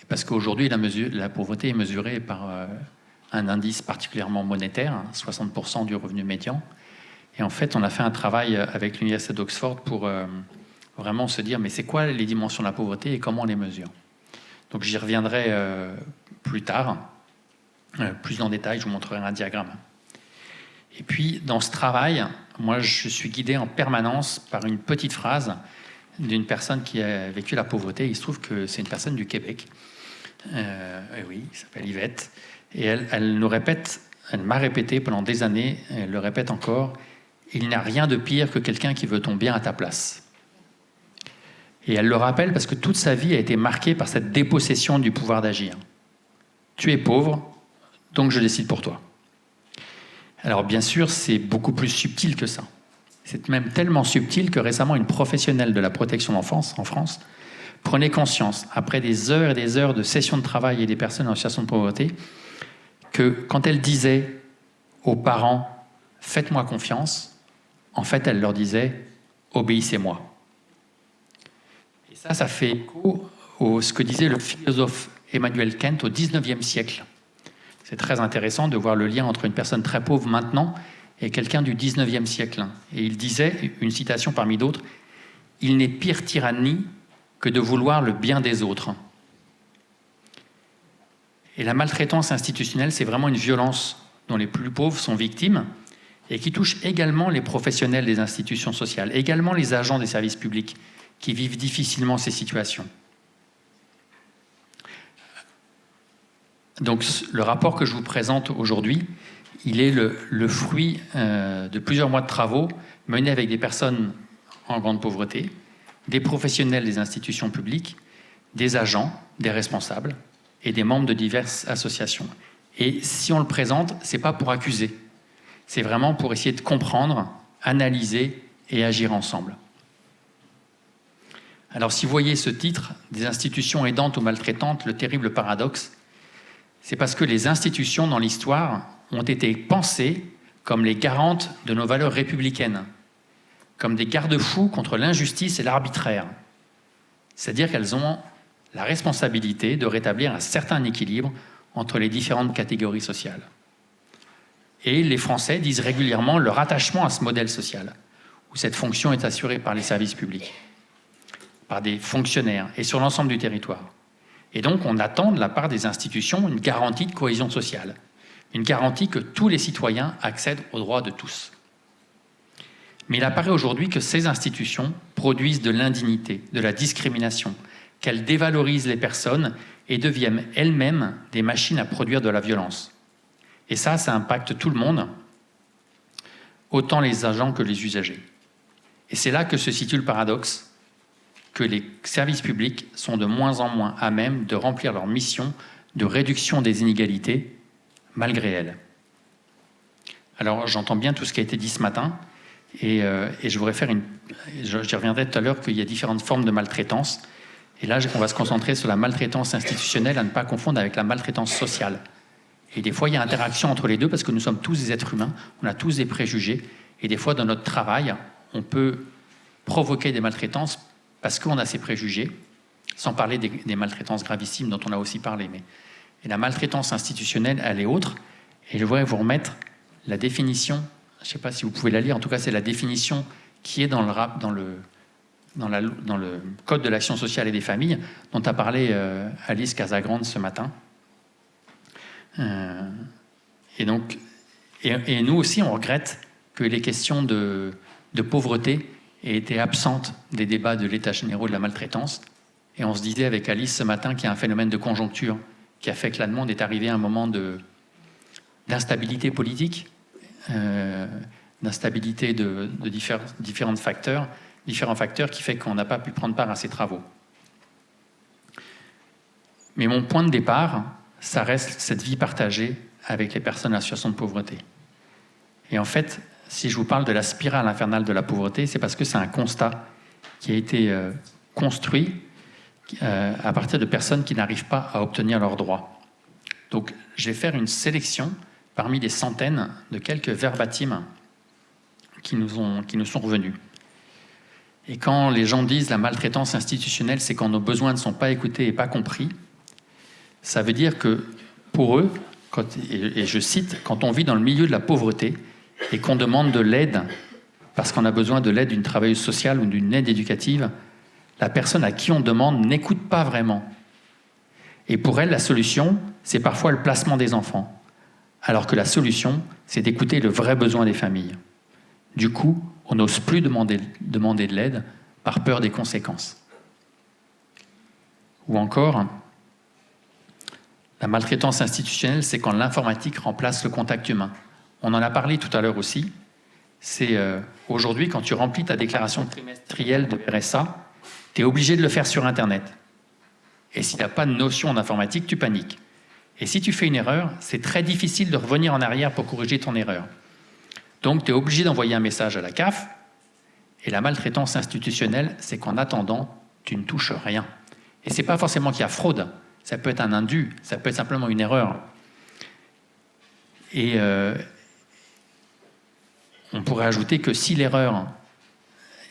Speaker 3: Parce qu'aujourd'hui, la pauvreté est mesurée par un indice particulièrement monétaire, 60% du revenu médian. Et en fait, on a fait un travail avec l'Université d'Oxford pour vraiment se dire, mais c'est quoi les dimensions de la pauvreté et comment on les mesure? Donc j'y reviendrai plus tard, plus en détail, je vous montrerai un diagramme. Et puis, dans ce travail, moi, je suis guidé en permanence par une petite phrase d'une personne qui a vécu la pauvreté. Il se trouve que c'est une personne du Québec. Oui, il s'appelle Yvette. Et elle nous répète, elle m'a répété pendant des années, elle le répète encore, il n'y a rien de pire que quelqu'un qui veut ton bien à ta place. Et elle le rappelle parce que toute sa vie a été marquée par cette dépossession du pouvoir d'agir. Tu es pauvre, donc je décide pour toi. Alors bien sûr, c'est beaucoup plus subtil que ça. C'est même tellement subtil que récemment, une professionnelle de la protection de l'enfance en France prenait conscience, après des heures et des heures de sessions de travail et des personnes en situation de pauvreté, que quand elle disait aux parents « faites-moi confiance », en fait, elle leur disait « obéissez-moi ». Et ça fait écho à ce que disait le philosophe Emmanuel Kant au XIXe siècle. C'est très intéressant de voir le lien entre une personne très pauvre maintenant et quelqu'un du XIXe siècle. Et il disait, une citation parmi d'autres, « Il n'est pire tyrannie que de vouloir le bien des autres ». Et la maltraitance institutionnelle, c'est vraiment une violence dont les plus pauvres sont victimes et qui touche également les professionnels des institutions sociales, également les agents des services publics qui vivent difficilement ces situations. Donc le rapport que je vous présente aujourd'hui, il est le fruit de plusieurs mois de travaux menés avec des personnes en grande pauvreté, des professionnels des institutions publiques, des agents, des responsables et des membres de diverses associations. Et si on le présente, ce n'est pas pour accuser, c'est vraiment pour essayer de comprendre, analyser et agir ensemble. Alors si vous voyez ce titre, des institutions aidantes ou maltraitantes, le terrible paradoxe, c'est parce que les institutions dans l'histoire ont été pensées comme les garantes de nos valeurs républicaines, comme des garde-fous contre l'injustice et l'arbitraire. C'est-à-dire qu'elles ont la responsabilité de rétablir un certain équilibre entre les différentes catégories sociales. Et les Français disent régulièrement leur attachement à ce modèle social, où cette fonction est assurée par les services publics, par des fonctionnaires et sur l'ensemble du territoire. Et donc, on attend de la part des institutions une garantie de cohésion sociale, une garantie que tous les citoyens accèdent aux droits de tous. Mais il apparaît aujourd'hui que ces institutions produisent de l'indignité, de la discrimination, qu'elles dévalorisent les personnes et deviennent elles-mêmes des machines à produire de la violence. Et ça impacte tout le monde, autant les agents que les usagers. Et c'est là que se situe le paradoxe, que les services publics sont de moins en moins à même de remplir leur mission de réduction des inégalités, malgré elles. Alors, j'entends bien tout ce qui a été dit ce matin, et je voudrais faire j'y reviendrai tout à l'heure, qu'il y a différentes formes de maltraitance. Et là, on va se concentrer sur la maltraitance institutionnelle, à ne pas confondre avec la maltraitance sociale. Et des fois, il y a interaction entre les deux, parce que nous sommes tous des êtres humains, on a tous des préjugés, et des fois, dans notre travail, on peut provoquer des maltraitances parce qu'on a ces préjugés, sans parler des maltraitances gravissimes dont on a aussi parlé. Et la maltraitance institutionnelle, elle est autre. Et je voudrais vous remettre la définition, je ne sais pas si vous pouvez la lire, en tout cas c'est la définition qui est dans le Code de l'action sociale et des familles, dont a parlé Alice Casagrande ce matin. Et nous aussi, on regrette que les questions de pauvreté aient été absentes des débats de l'état généraux de la maltraitance. Et on se disait avec Alice ce matin qu'il y a un phénomène de conjoncture qui a fait que la demande est arrivée à un moment d'instabilité politique, d'instabilité de différents facteurs qui fait qu'on n'a pas pu prendre part à ces travaux. Mais mon point de départ, ça reste cette vie partagée avec les personnes en situation de pauvreté. Et en fait, si je vous parle de la spirale infernale de la pauvreté, c'est parce que c'est un constat qui a été construit à partir de personnes qui n'arrivent pas à obtenir leurs droits. Donc, je vais faire une sélection parmi des centaines de quelques verbatims qui nous sont revenus. Et quand les gens disent la maltraitance institutionnelle, c'est quand nos besoins ne sont pas écoutés et pas compris, Ça veut dire que pour eux, et je cite, quand on vit dans le milieu de la pauvreté et qu'on demande de l'aide, parce qu'on a besoin de l'aide d'une travailleuse sociale ou d'une aide éducative, la personne à qui on demande n'écoute pas vraiment. Et pour elle, la solution, c'est parfois le placement des enfants. Alors que la solution, c'est d'écouter le vrai besoin des familles. Du coup, on n'ose plus demander de l'aide par peur des conséquences. Ou encore, la maltraitance institutionnelle, c'est quand l'informatique remplace le contact humain. On en a parlé tout à l'heure aussi. C'est aujourd'hui, quand tu remplis ta déclaration trimestrielle de RSA, tu es obligé de le faire sur Internet. Et si tu n'as pas de notion d'informatique, tu paniques. Et si tu fais une erreur, c'est très difficile de revenir en arrière pour corriger ton erreur. Donc, tu es obligé d'envoyer un message à la CAF. Et la maltraitance institutionnelle, c'est qu'en attendant, tu ne touches rien. Et ce n'est pas forcément qu'il y a fraude. Ça peut être un indu, ça peut être simplement une erreur. Et on pourrait ajouter que si l'erreur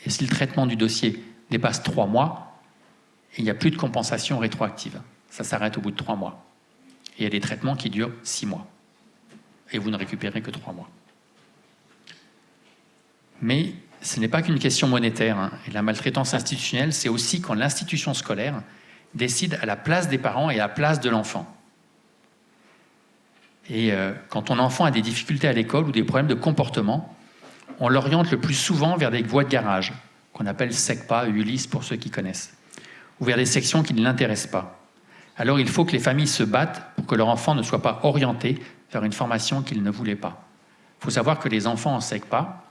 Speaker 3: et si le traitement du dossier dépasse 3 mois, il n'y a plus de compensation rétroactive. Ça s'arrête au bout de 3 mois. Et il y a des traitements qui durent 6 mois. Et vous ne récupérez que 3 mois. Mais ce n'est pas qu'une question monétaire. Et la maltraitance institutionnelle, c'est aussi quand l'institution scolaire décide à la place des parents et à la place de l'enfant. Et quand ton enfant a des difficultés à l'école ou des problèmes de comportement, on l'oriente le plus souvent vers des voies de garage, qu'on appelle SECPA, Ulysse pour ceux qui connaissent, ou vers des sections qui ne l'intéressent pas. Alors il faut que les familles se battent pour que leur enfant ne soit pas orienté vers une formation qu'il ne voulait pas. Il faut savoir que les enfants en SECPA,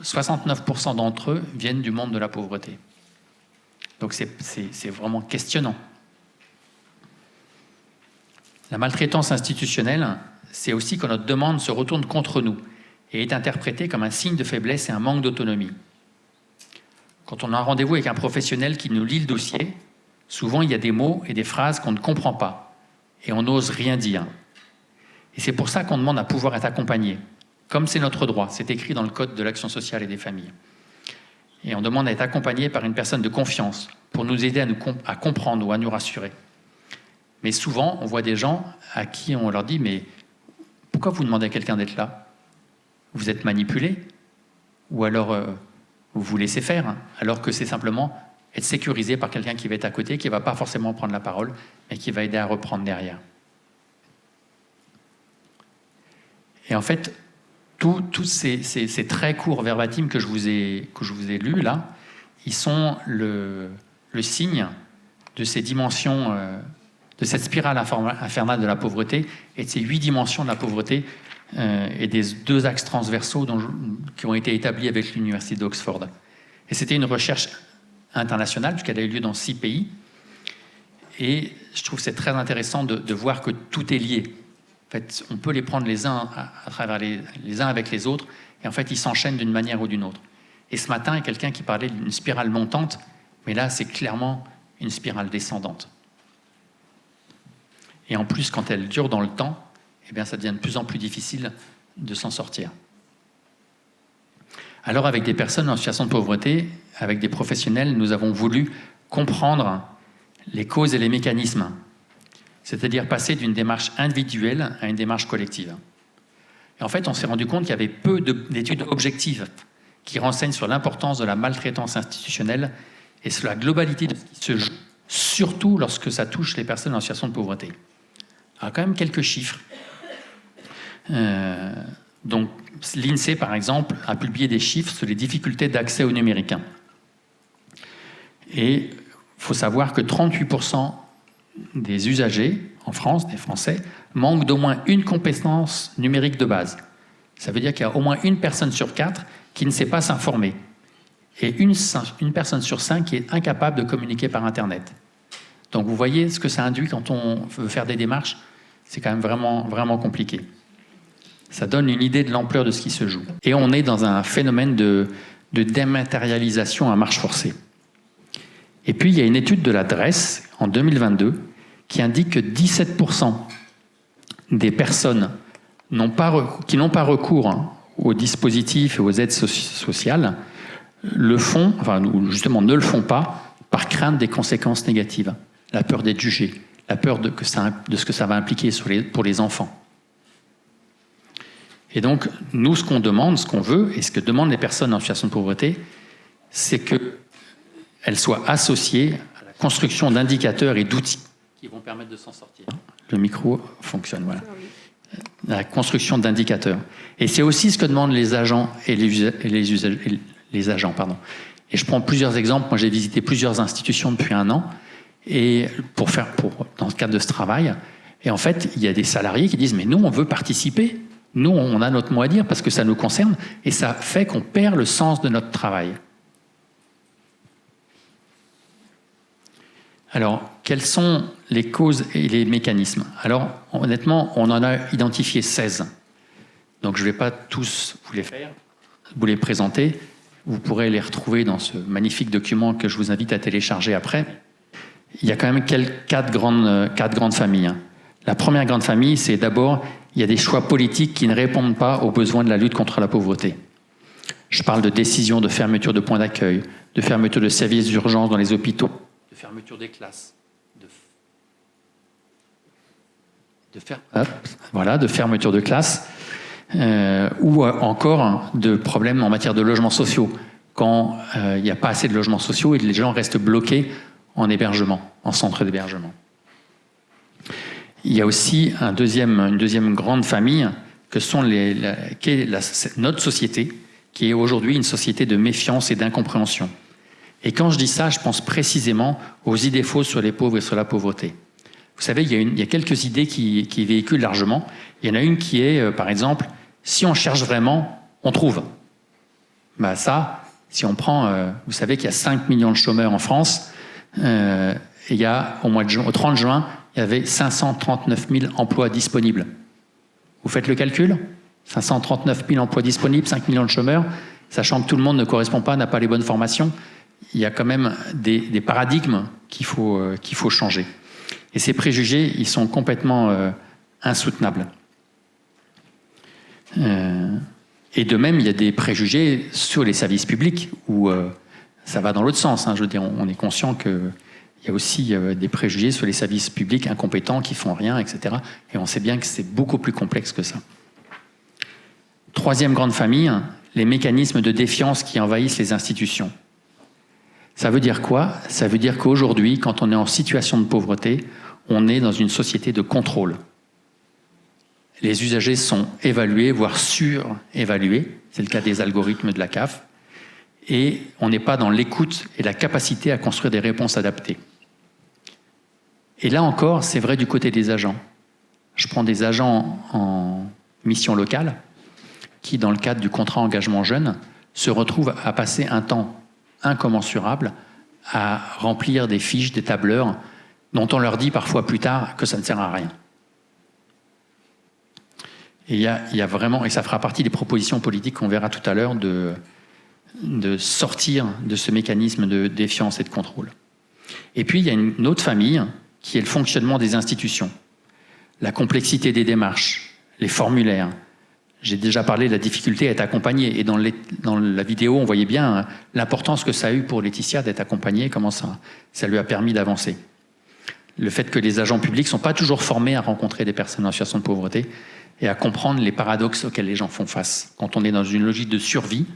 Speaker 3: 69% d'entre eux viennent du monde de la pauvreté. Donc c'est vraiment questionnant. La maltraitance institutionnelle, c'est aussi quand notre demande se retourne contre nous et est interprétée comme un signe de faiblesse et un manque d'autonomie. Quand on a un rendez-vous avec un professionnel qui nous lit le dossier, souvent il y a des mots et des phrases qu'on ne comprend pas et on n'ose rien dire. Et c'est pour ça qu'on demande à pouvoir être accompagné, comme c'est notre droit, c'est écrit dans le Code de l'action sociale et des familles. Et on demande à être accompagné par une personne de confiance pour nous aider à comprendre ou à nous rassurer. Mais souvent, on voit des gens à qui on leur dit « Mais pourquoi vous demandez à quelqu'un d'être là? Vous êtes manipulé? Ou alors vous vous laissez faire, alors que c'est simplement être sécurisé par quelqu'un qui va être à côté, qui ne va pas forcément prendre la parole, mais qui va aider à reprendre derrière. » Et en fait, tous ces traits courts verbatim que je vous ai lus là, ils sont le signe de ces dimensions, de cette spirale infernale de la pauvreté et de ces 8 dimensions de la pauvreté et des 2 axes transversaux qui ont été établis avec l'Université d'Oxford. Et c'était une recherche internationale puisqu'elle a eu lieu dans 6 pays. Et je trouve que c'est très intéressant de voir que tout est lié. En fait, on peut les prendre les uns à travers les uns avec les autres, et en fait, ils s'enchaînent d'une manière ou d'une autre. Et ce matin, il y a quelqu'un qui parlait d'une spirale montante, mais là, c'est clairement une spirale descendante. Et en plus, quand elle dure dans le temps, eh bien, ça devient de plus en plus difficile de s'en sortir. Alors, avec des personnes en situation de pauvreté, avec des professionnels, nous avons voulu comprendre les causes et les mécanismes, c'est-à-dire passer d'une démarche individuelle à une démarche collective. Et en fait, on s'est rendu compte qu'il y avait peu d'études objectives qui renseignent sur l'importance de la maltraitance institutionnelle et sur la globalité de ce qui se joue, surtout lorsque ça touche les personnes en situation de pauvreté. Alors, quand même quelques chiffres. Donc, l'INSEE, par exemple, a publié des chiffres sur les difficultés d'accès au numérique. Et il faut savoir que 38% des usagers en France, des Français, manquent d'au moins une compétence numérique de base. Ça veut dire qu'il y a au moins une personne sur 4 qui ne sait pas s'informer. Et une personne sur 5 qui est incapable de communiquer par Internet. Donc vous voyez ce que ça induit quand on veut faire des démarches. C'est quand même vraiment, vraiment compliqué. Ça donne une idée de l'ampleur de ce qui se joue. Et on est dans un phénomène de dématérialisation à marche forcée. Et puis, il y a une étude de la DREES, en 2022, qui indique que 17% des personnes qui n'ont pas recours aux dispositifs et aux aides sociales le font, enfin, justement, ne le font pas par crainte des conséquences négatives. la peur d'être jugé, la peur de ce que ça va impliquer pour les enfants. Et donc, nous, ce qu'on demande, ce qu'on veut, et ce que demandent les personnes en situation de pauvreté, c'est qu'elles soient associées à la construction d'indicateurs et d'outils qui vont permettre de s'en sortir. Le micro fonctionne, voilà. La construction d'indicateurs. Et c'est aussi ce que demandent les agents et les agents, pardon. Et je prends plusieurs exemples. Moi, j'ai visité plusieurs institutions depuis 1 an, et dans le cadre de ce travail. Et en fait, il y a des salariés qui disent « Mais nous, on veut participer. Nous, on a notre mot à dire parce que ça nous concerne. » Et ça fait qu'on perd le sens de notre travail. Alors, quelles sont les causes et les mécanismes? Alors, honnêtement, on en a identifié 16. Donc, je ne vais pas tous vous les présenter. Vous pourrez les retrouver dans ce magnifique document que je vous invite à télécharger après. Il y a quand même 4 grandes familles. La première grande famille, c'est d'abord, il y a des choix politiques qui ne répondent pas aux besoins de la lutte contre la pauvreté. Je parle de décisions de fermeture de points d'accueil, de fermeture de services d'urgence dans les hôpitaux, de fermeture des classes, de fermeture de classes, ou encore de problèmes en matière de logements sociaux, quand il n'y a pas assez de logements sociaux et les gens restent bloqués en hébergement, en centre d'hébergement. Il y a aussi une deuxième grande famille que sont notre société, qui est aujourd'hui une société de méfiance et d'incompréhension. Et quand je dis ça, je pense précisément aux idées fausses sur les pauvres et sur la pauvreté. Vous savez, il y a quelques idées qui véhiculent largement. Il y en a une qui est, par exemple, si on cherche vraiment, on trouve. Ben ça, si on prend, vous savez qu'il y a 5 millions de chômeurs en France, et il y a, au 30 juin, il y avait 539 000 emplois disponibles. Vous faites le calcul? 539 000 emplois disponibles, 5 millions de chômeurs, sachant que tout le monde ne correspond pas, n'a pas les bonnes formations. Il y a quand même des paradigmes qu'il faut changer. Et ces préjugés, ils sont complètement insoutenables. Et de même, il y a des préjugés sur les services publics où ça va dans l'autre sens. Je veux dire, on est conscient qu'il y a aussi des préjugés sur les services publics incompétents qui font rien, etc. Et on sait bien que c'est beaucoup plus complexe que ça. Troisième grande famille, les mécanismes de défiance qui envahissent les institutions. Ça veut dire quoi? Ça veut dire qu'aujourd'hui, quand on est en situation de pauvreté, on est dans une société de contrôle. Les usagers sont évalués, voire surévalués. C'est le cas des algorithmes de la CAF. Et on n'est pas dans l'écoute et la capacité à construire des réponses adaptées. Et là encore, c'est vrai du côté des agents. Je prends des agents en mission locale qui, dans le cadre du contrat engagement jeune, se retrouvent à passer un temps incommensurable à remplir des fiches, des tableurs, dont on leur dit parfois plus tard que ça ne sert à rien. Et il y a vraiment, et ça fera partie des propositions politiques qu'on verra tout à l'heure, de sortir de ce mécanisme de défiance et de contrôle. Et puis, il y a une autre famille qui est le fonctionnement des institutions, la complexité des démarches, les formulaires. J'ai déjà parlé de la difficulté à être accompagné. Et dans la vidéo, on voyait bien l'importance que ça a eu pour Laetitia d'être accompagnée, comment ça lui a permis d'avancer. Le fait que les agents publics ne sont pas toujours formés à rencontrer des personnes en situation de pauvreté et à comprendre les paradoxes auxquels les gens font face. Quand on est dans une logique de survie,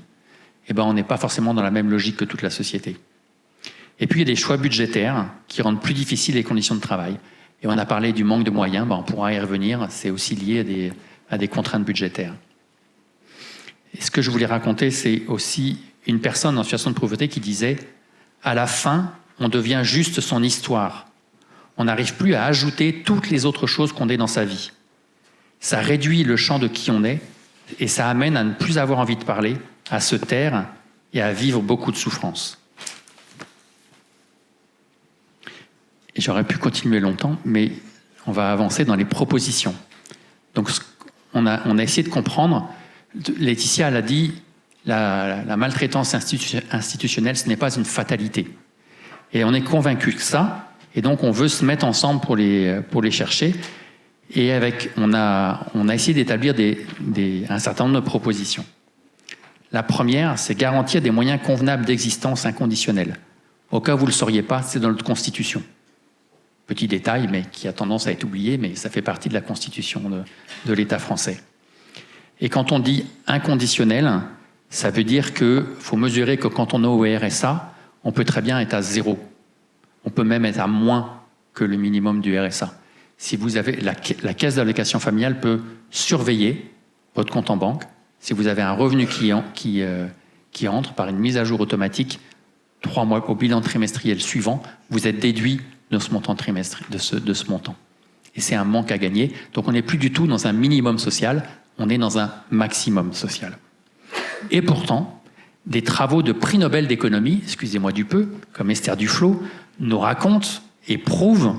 Speaker 3: on n'est pas forcément dans la même logique que toute la société. Et puis, il y a des choix budgétaires qui rendent plus difficiles les conditions de travail. Et on a parlé du manque de moyens, on pourra y revenir, c'est aussi lié à des contraintes budgétaires. Et ce que je voulais raconter, c'est aussi une personne en situation de pauvreté qui disait « À la fin, on devient juste son histoire. On n'arrive plus à ajouter toutes les autres choses qu'on est dans sa vie. Ça réduit le champ de qui on est et ça amène à ne plus avoir envie de parler, à se taire et à vivre beaucoup de souffrance. » Et j'aurais pu continuer longtemps, mais on va avancer dans les propositions. Donc, on a essayé de comprendre. Laetitia l'a dit, la maltraitance institutionnelle, ce n'est pas une fatalité. Et on est convaincu que ça, et donc on veut se mettre ensemble pour les chercher. Et on a essayé d'établir un certain nombre de propositions. La première, c'est garantir des moyens convenables d'existence inconditionnels. Au cas où vous ne le sauriez pas, c'est dans notre Constitution. Petit détail, mais qui a tendance à être oublié, mais ça fait partie de la constitution de l'État français. Et quand on dit inconditionnel, ça veut dire qu'il faut mesurer que quand on est au RSA, on peut très bien être à 0. On peut même être à moins que le minimum du RSA. Si vous avez la caisse d'allocation familiale peut surveiller votre compte en banque. Si vous avez un revenu qui entre par une mise à jour automatique, 3 mois au bilan trimestriel suivant, vous êtes déduit de ce montant trimestriel, de ce montant. Et c'est un manque à gagner. Donc on n'est plus du tout dans un minimum social, on est dans un maximum social. Et pourtant, des travaux de prix Nobel d'économie, excusez-moi du peu, comme Esther Duflo, nous racontent et prouvent,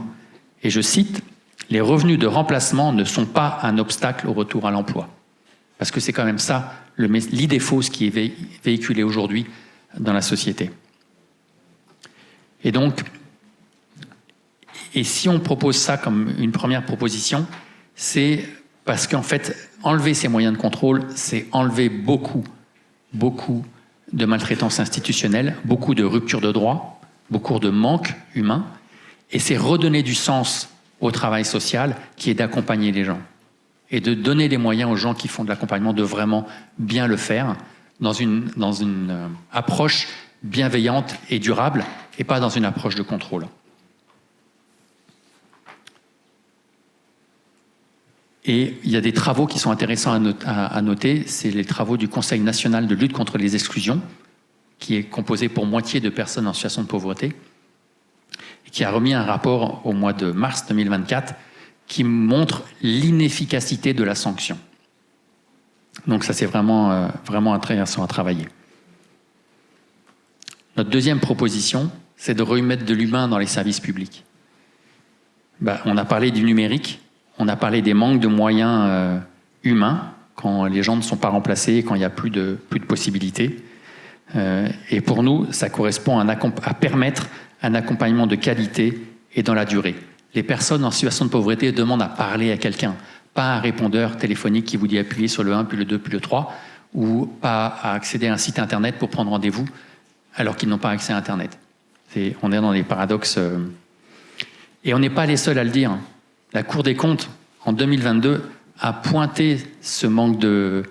Speaker 3: et je cite, « Les revenus de remplacement ne sont pas un obstacle au retour à l'emploi ». Parce que c'est quand même ça, l'idée fausse qui est véhiculée aujourd'hui dans la société. Et donc, et si on propose ça comme une première proposition, c'est parce qu'en fait, enlever ces moyens de contrôle, c'est enlever beaucoup de maltraitance institutionnelle, beaucoup de rupture de droit, beaucoup de manque humain, et c'est redonner du sens au travail social qui est d'accompagner les gens et de donner les moyens aux gens qui font de l'accompagnement de vraiment bien le faire dans une approche bienveillante et durable et pas dans une approche de contrôle. Et il y a des travaux qui sont intéressants à noter, c'est les travaux du Conseil national de lutte contre les exclusions, qui est composé pour moitié de personnes en situation de pauvreté, et qui a remis un rapport au mois de mars 2024 qui montre l'inefficacité de la sanction. Donc ça, c'est vraiment intéressant à travailler. Notre deuxième proposition, c'est de remettre de l'humain dans les services publics. On a parlé du numérique, on a parlé des manques de moyens humains, quand les gens ne sont pas remplacés, quand il n'y a plus de possibilités. Et pour nous, ça correspond à permettre un accompagnement de qualité et dans la durée. Les personnes en situation de pauvreté demandent à parler à quelqu'un, pas un répondeur téléphonique qui vous dit appuyer sur le 1, puis le 2, puis le 3, ou pas à accéder à un site internet pour prendre rendez-vous alors qu'ils n'ont pas accès à internet. On est dans des paradoxes. Et on n'est pas les seuls à le dire. La Cour des comptes, en 2022, a pointé ce manque de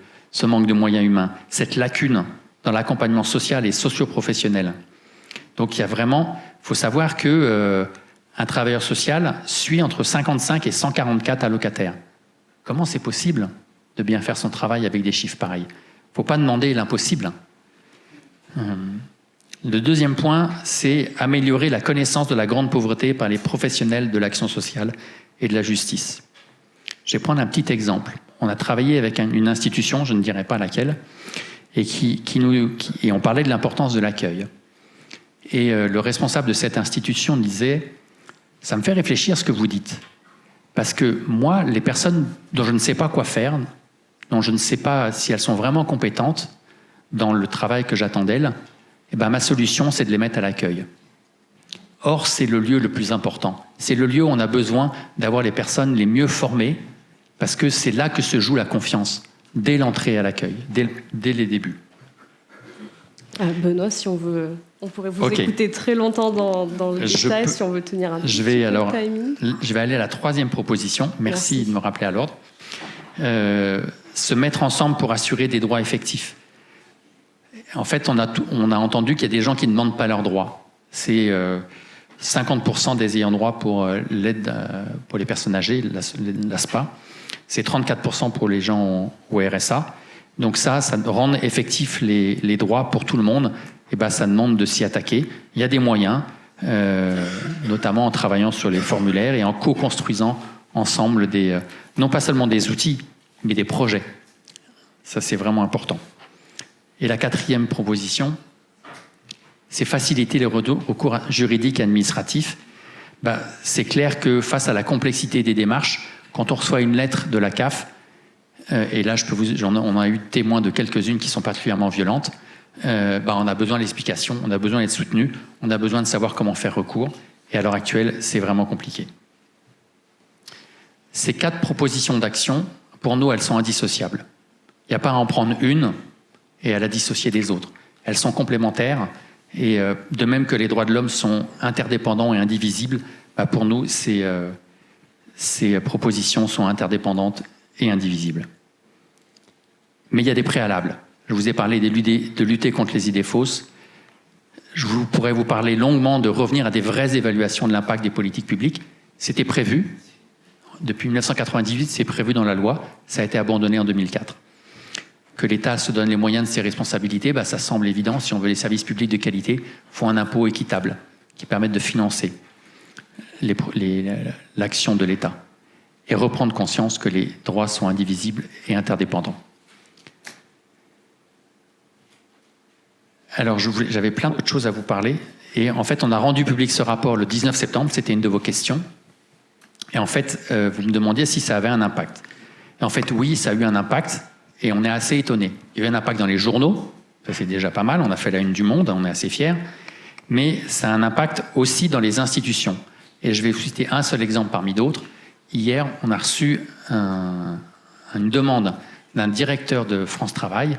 Speaker 3: moyens humains, cette lacune dans l'accompagnement social et socio-professionnel. Donc il y a vraiment, il faut savoir que un travailleur social suit entre 55 et 144 allocataires. Comment c'est possible de bien faire son travail avec des chiffres pareils? Il ne faut pas demander l'impossible. Le deuxième point, c'est améliorer la connaissance de la grande pauvreté par les professionnels de l'action sociale et de la justice. Je vais prendre un petit exemple. On a travaillé avec une institution, je ne dirai pas laquelle, et et on parlait de l'importance de l'accueil. Et le responsable de cette institution disait « Ça me fait réfléchir ce que vous dites. Parce que moi, les personnes dont je ne sais pas quoi faire, dont je ne sais pas si elles sont vraiment compétentes dans le travail que j'attends d'elles, ma solution, c'est de les mettre à l'accueil. Or, c'est le lieu le plus important. C'est le lieu où on a besoin d'avoir les personnes les mieux formées, parce que c'est là que se joue la confiance, dès l'entrée à l'accueil, dès les débuts.
Speaker 1: Benoît, si on veut, on pourrait vous écouter très longtemps dans le détail, si on veut tenir un petit timing.
Speaker 3: Je vais aller à la troisième proposition. Merci de me rappeler à l'ordre. Se mettre ensemble pour assurer des droits effectifs. En fait, on a entendu qu'il y a des gens qui ne demandent pas leurs droits. C'est 50% des ayants droit pour l'aide pour les personnes âgées, l'ASPA. C'est 34% pour les gens au RSA. Donc ça rend effectifs les droits pour tout le monde. Et ça demande de s'y attaquer. Il y a des moyens, notamment en travaillant sur les formulaires et en co-construisant ensemble non pas seulement des outils, mais des projets. Ça, c'est vraiment important. Et la quatrième proposition, c'est faciliter les recours juridiques et administratifs. C'est clair que face à la complexité des démarches, quand on reçoit une lettre de la CAF, et là on a eu témoin de quelques-unes qui sont particulièrement violentes, on a besoin d'explications, on a besoin d'être soutenu, on a besoin de savoir comment faire recours, et à l'heure actuelle, c'est vraiment compliqué. Ces 4 propositions d'action, pour nous, elles sont indissociables. Il n'y a pas à en prendre une et à la dissocier des autres. Elles sont complémentaires, et de même que les droits de l'homme sont interdépendants et indivisibles, pour nous, ces propositions sont interdépendantes et indivisibles. Mais il y a des préalables. Je vous ai parlé de lutter contre les idées fausses. Je pourrais vous parler longuement de revenir à des vraies évaluations de l'impact des politiques publiques. C'était prévu. Depuis 1998, c'est prévu dans la loi. Ça a été abandonné en 2004. Que l'État se donne les moyens de ses responsabilités, ça semble évident. Si on veut les services publics de qualité, il faut un impôt équitable qui permette de financer l'action de l'État et reprendre conscience que les droits sont indivisibles et interdépendants. Alors, j'avais plein d'autres choses à vous parler. Et en fait, on a rendu public ce rapport le 19 septembre. C'était une de vos questions. Et en fait, vous me demandiez si ça avait un impact. Et en fait, oui, ça a eu un impact. Et on est assez étonnés. Il y a eu un impact dans les journaux. Ça, c'est déjà pas mal. On a fait la une du Monde. On est assez fiers. Mais ça a un impact aussi dans les institutions. Et je vais vous citer un seul exemple parmi d'autres. Hier, on a reçu une demande d'un directeur de France Travail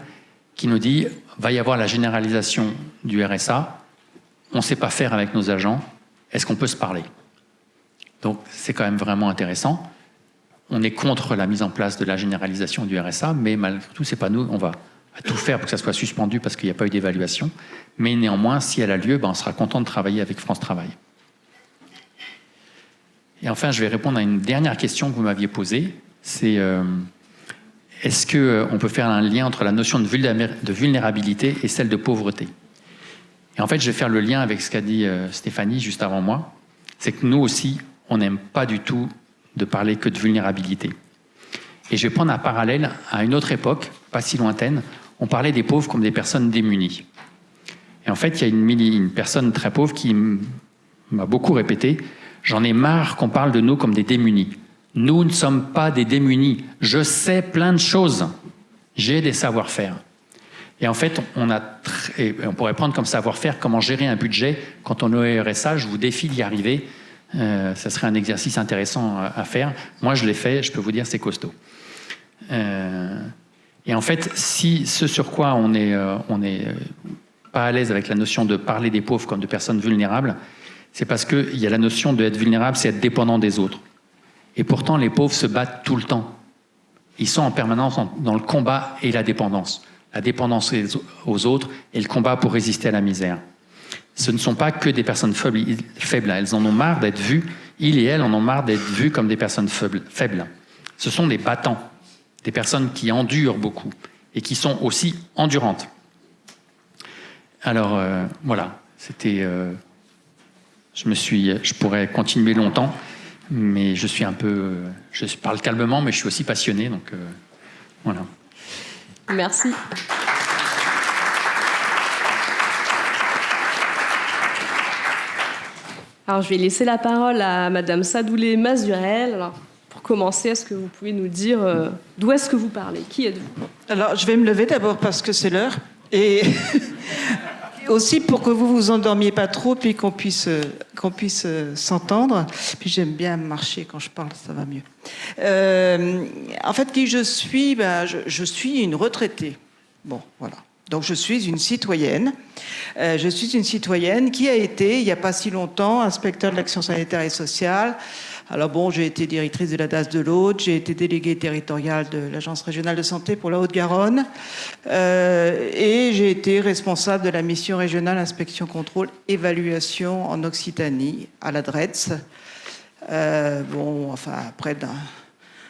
Speaker 3: qui nous dit « va y avoir la généralisation du RSA, on ne sait pas faire avec nos agents, est-ce qu'on peut se parler ?» Donc c'est quand même vraiment intéressant. On est contre la mise en place de la généralisation du RSA, mais malgré tout, c'est pas nous, on va tout faire pour que ça soit suspendu parce qu'il n'y a pas eu d'évaluation. Mais néanmoins, si elle a lieu, on sera content de travailler avec France Travail. Et enfin, je vais répondre à une dernière question que vous m'aviez posée, c'est... est-ce qu'on peut faire un lien entre la notion de vulnérabilité et celle de pauvreté? Et en fait, je vais faire le lien avec ce qu'a dit Stéphanie juste avant moi. C'est que nous aussi, on n'aime pas du tout de parler que de vulnérabilité. Et je vais prendre un parallèle à une autre époque, pas si lointaine. On parlait des pauvres comme des personnes démunies. Et en fait, il y a une personne très pauvre qui m'a beaucoup répété « J'en ai marre qu'on parle de nous comme des démunis. Nous ne sommes pas des démunis. Je sais plein de choses. J'ai des savoir-faire. » Et en fait, on pourrait prendre comme savoir-faire comment gérer un budget quand on est au RSA. Je vous défie d'y arriver. Ça serait un exercice intéressant à faire. Moi, je l'ai fait. Je peux vous dire, c'est costaud. Et en fait, si ce sur quoi on est pas à l'aise avec la notion de parler des pauvres comme de personnes vulnérables, c'est parce qu'il y a la notion d'être vulnérable, c'est être dépendant des autres. Et pourtant, les pauvres se battent tout le temps. Ils sont en permanence dans le combat et la dépendance. La dépendance aux autres et le combat pour résister à la misère. Ce ne sont pas que des personnes faibles. Elles en ont marre d'être vues. Ils et elles en ont marre d'être vues comme des personnes faibles. Ce sont des battants, des personnes qui endurent beaucoup et qui sont aussi endurantes. Alors, voilà, c'était... Je pourrais continuer longtemps. Mais je parle calmement, mais je suis aussi passionné, donc voilà.
Speaker 1: Merci. Alors, je vais laisser la parole à Madame Sadoulé Mazurel. Alors, pour commencer, est-ce que vous pouvez nous dire d'où est-ce que vous parlez? Qui êtes-vous?
Speaker 5: Alors, je vais me lever d'abord parce que c'est l'heure. Et aussi pour que vous vous endormiez pas trop, puis qu'on puisse s'entendre. Puis j'aime bien marcher quand je parle, ça va mieux. En fait, qui je suis? Je suis une retraitée. Bon, voilà. Donc je suis une citoyenne. Je suis une citoyenne qui a été, il n'y a pas si longtemps, inspecteur de l'action sanitaire et sociale. Alors bon, j'ai été directrice de la DAS de l'Aude, j'ai été déléguée territoriale de l'Agence régionale de santé pour la Haute-Garonne, et j'ai été responsable de la mission régionale inspection contrôle évaluation en Occitanie à la DRETS. Après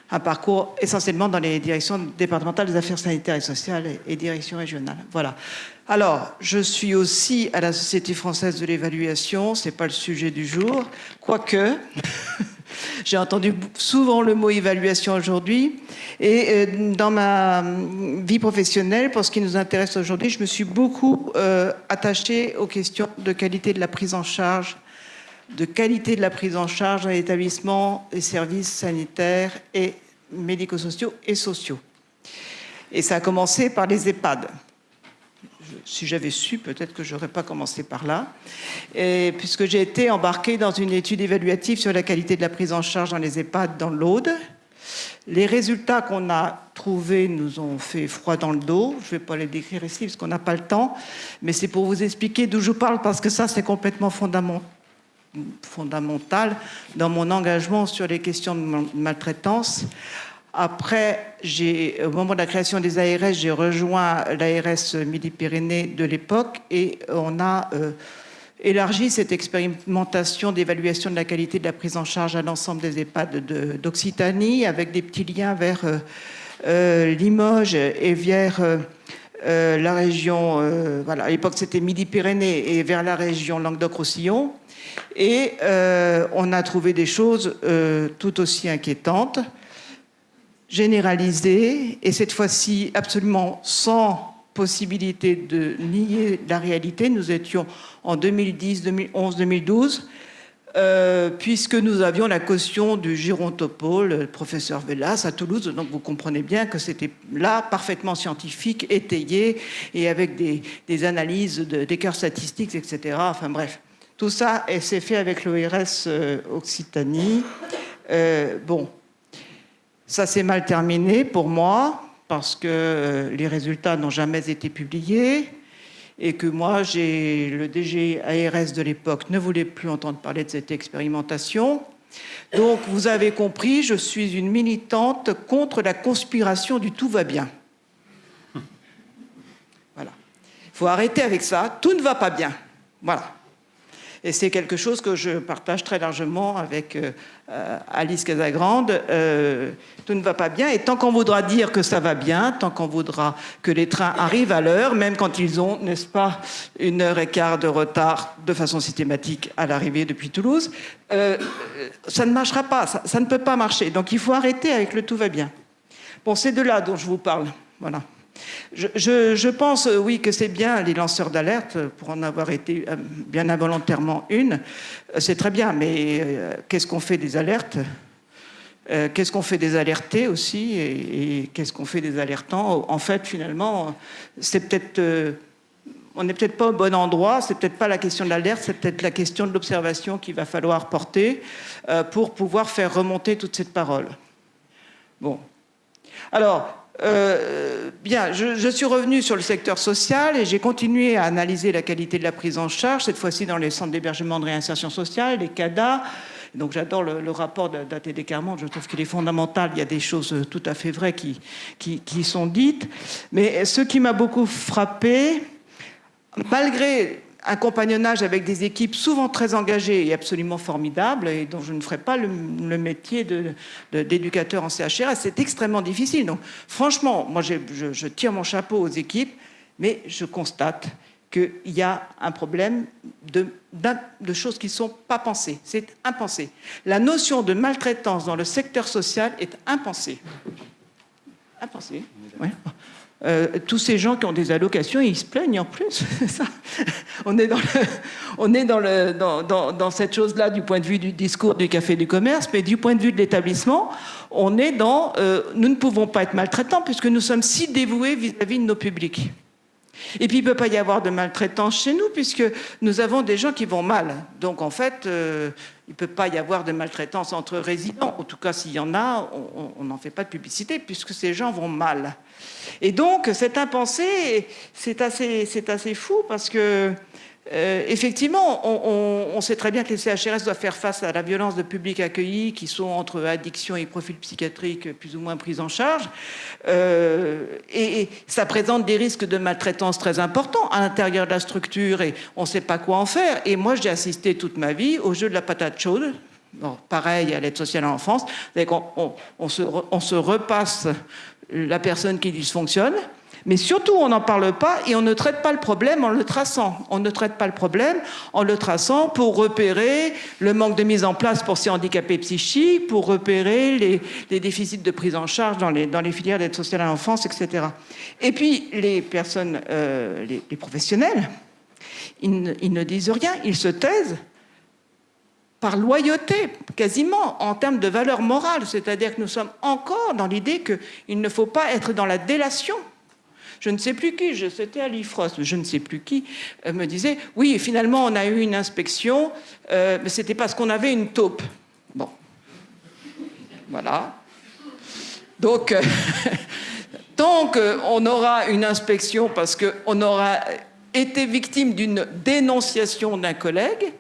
Speaker 5: un parcours essentiellement dans les directions départementales des affaires sanitaires et sociales et directions régionales. Voilà. Alors, je suis aussi à la Société française de l'évaluation, c'est pas le sujet du jour, quoique... J'ai entendu souvent le mot évaluation aujourd'hui. Et dans ma vie professionnelle, pour ce qui nous intéresse aujourd'hui, je me suis beaucoup attachée aux questions de qualité de la prise en charge, dans l'établissement des services sanitaires et médico-sociaux et sociaux. Et ça a commencé par les EHPAD. Si j'avais su, peut-être que je n'aurais pas commencé par là. Et puisque j'ai été embarquée dans une étude évaluative sur la qualité de la prise en charge dans les EHPAD dans l'Aude. Les résultats qu'on a trouvés nous ont fait froid dans le dos. Je ne vais pas les décrire ici parce qu'on n'a pas le temps. Mais c'est pour vous expliquer d'où je parle, parce que ça, c'est complètement fondamental fondamentale dans mon engagement sur les questions de maltraitance. Après, au moment de la création des ARS, j'ai rejoint l'ARS Midi-Pyrénées de l'époque et on a élargi cette expérimentation d'évaluation de la qualité de la prise en charge à l'ensemble des EHPAD d'Occitanie, avec des petits liens vers Limoges et vers la région, voilà, à l'époque c'était Midi-Pyrénées et vers la région Languedoc-Roussillon. Et on a trouvé des choses tout aussi inquiétantes, généralisées, et cette fois-ci absolument sans possibilité de nier la réalité. Nous étions en 2010, 2011, 2012, puisque nous avions la caution du gérontopole, le professeur Vellas à Toulouse, donc vous comprenez bien que c'était là parfaitement scientifique, étayé, et avec des analyses d'écarts statistiques, etc. Enfin bref, tout ça s'est fait avec l'ORS Occitanie. Bon, ça s'est mal terminé pour moi, parce que les résultats n'ont jamais été publiés, et que moi, le DG ARS de l'époque ne voulait plus entendre parler de cette expérimentation. Donc, vous avez compris, je suis une militante contre la conspiration du tout va bien. Voilà. Il faut arrêter avec ça, tout ne va pas bien. Voilà. Et c'est quelque chose que je partage très largement avec Alice Casagrande. Tout ne va pas bien. Et tant qu'on voudra dire que ça va bien, tant qu'on voudra que les trains arrivent à l'heure, même quand ils ont, n'est-ce pas, 1h15 de retard de façon systématique à l'arrivée depuis Toulouse, ça ne marchera pas. Ça ne peut pas marcher. Donc il faut arrêter avec le tout va bien. Bon, c'est de là dont je vous parle. Voilà. Je pense, oui, que c'est bien les lanceurs d'alerte, pour en avoir été bien involontairement une. C'est très bien, mais qu'est-ce qu'on fait des alertes ? Qu'est-ce qu'on fait des alertés aussi ? Et qu'est-ce qu'on fait des alertants ? En fait, finalement, c'est peut-être... on n'est peut-être pas au bon endroit, c'est peut-être pas la question de l'alerte, c'est peut-être la question de l'observation qu'il va falloir porter pour pouvoir faire remonter toute cette parole. Bon. Alors... bien, je suis revenue sur le secteur social et j'ai continué à analyser la qualité de la prise en charge, cette fois-ci dans les centres d'hébergement de réinsertion sociale, les CADA. Donc j'adore le rapport d'ATD Carmonde, je trouve qu'il est fondamental, il y a des choses tout à fait vraies qui sont dites. Mais ce qui m'a beaucoup frappé, malgré un compagnonnage avec des équipes souvent très engagées et absolument formidables, et dont je ne ferai pas le métier d'éducateur en CHRS, c'est extrêmement difficile. Donc, franchement, moi, je tire mon chapeau aux équipes, mais je constate qu'il y a un problème de choses qui ne sont pas pensées. C'est impensé. La notion de maltraitance dans le secteur social est impensée. Impensée, oui. Tous ces gens qui ont des allocations, ils se plaignent en plus. Ça. On est dans cette chose-là du point de vue du discours du café du commerce, mais du point de vue de l'établissement, on est dans nous ne pouvons pas être maltraitants puisque nous sommes si dévoués vis-à-vis de nos publics. Et puis il ne peut pas y avoir de maltraitance chez nous puisque nous avons des gens qui vont mal. Donc en fait, il ne peut pas y avoir de maltraitance entre résidents. En tout cas, s'il y en a, on n'en fait pas de publicité puisque ces gens vont mal. Et donc, cette impensée, c'est assez fou parce que, effectivement, on sait très bien que les CHRS doivent faire face à la violence de publics accueillis qui sont entre addiction et profil psychiatrique plus ou moins pris en charge. Et ça présente des risques de maltraitance très importants à l'intérieur de la structure et on ne sait pas quoi en faire. Et moi, j'ai assisté toute ma vie au jeu de la patate chaude. Bon, pareil à l'aide sociale à l'enfance. On se repasse la personne qui dysfonctionne, mais surtout on n'en parle pas et on ne traite pas le problème en le traçant. On ne traite pas le problème en le traçant pour repérer le manque de mise en place pour ces handicapés psychiques, pour repérer les déficits de prise en charge dans les filières d'aide sociale à l'enfance, etc. Et puis les personnes, les professionnels, ils ne disent rien, ils se taisent par loyauté, quasiment, en termes de valeur morale. C'est-à-dire que nous sommes encore dans l'idée qu'il ne faut pas être dans la délation. Je ne sais plus qui, c'était à l'IFROS, je ne sais plus qui, me disait « Oui, finalement, on a eu une inspection, mais c'était parce qu'on avait une taupe. » Bon. Voilà. Donc, on aura une inspection parce qu'on aura été victime d'une dénonciation d'un collègue.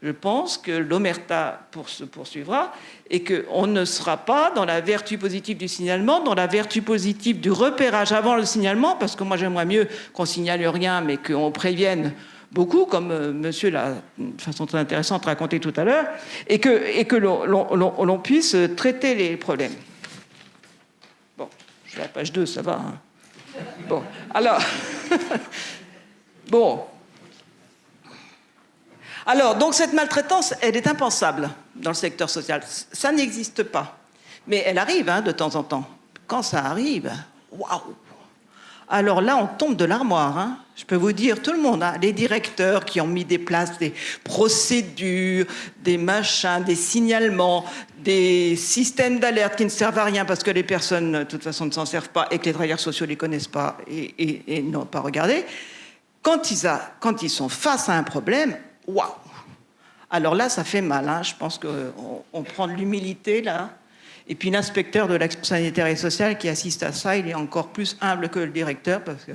Speaker 5: je pense que l'omerta se poursuivra et qu'on ne sera pas dans la vertu positive du signalement, dans la vertu positive du repérage avant le signalement, parce que moi j'aimerais mieux qu'on signale rien, mais qu'on prévienne beaucoup, comme monsieur l'a de façon très intéressante raconté tout à l'heure, et que l'on puisse traiter les problèmes. Bon, je suis à la page 2, ça va. Hein. Bon, alors... bon... Alors, donc cette maltraitance, elle est impensable dans le secteur social. Ça n'existe pas. Mais elle arrive de temps en temps. Quand ça arrive, waouh! Alors là, on tombe de l'armoire. Je peux vous dire, tout le monde, les directeurs qui ont mis des places, des procédures, des machins, des signalements, des systèmes d'alerte qui ne servent à rien parce que les personnes, de toute façon, ne s'en servent pas et que les travailleurs sociaux ne les connaissent pas et n'ont pas regardé. Quand ils sont face à un problème, waouh! Alors là, ça fait mal. Je pense qu'on prend de l'humilité, là. Et puis l'inspecteur de l'action sanitaire et sociale qui assiste à ça, il est encore plus humble que le directeur parce que,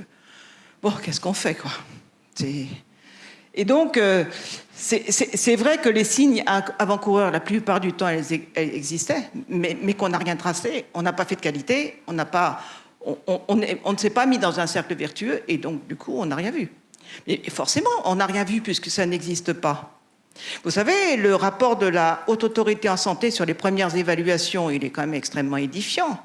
Speaker 5: bon, qu'est-ce qu'on fait, quoi? Et donc, c'est vrai que les signes avant-coureurs, la plupart du temps, elles existaient, mais qu'on n'a rien tracé, on n'a pas fait de qualité, on ne s'est pas mis dans un cercle vertueux, et donc, du coup, on n'a rien vu. Mais forcément, on n'a rien vu puisque ça n'existe pas. Vous savez, le rapport de la Haute Autorité en Santé sur les premières évaluations, il est quand même extrêmement édifiant.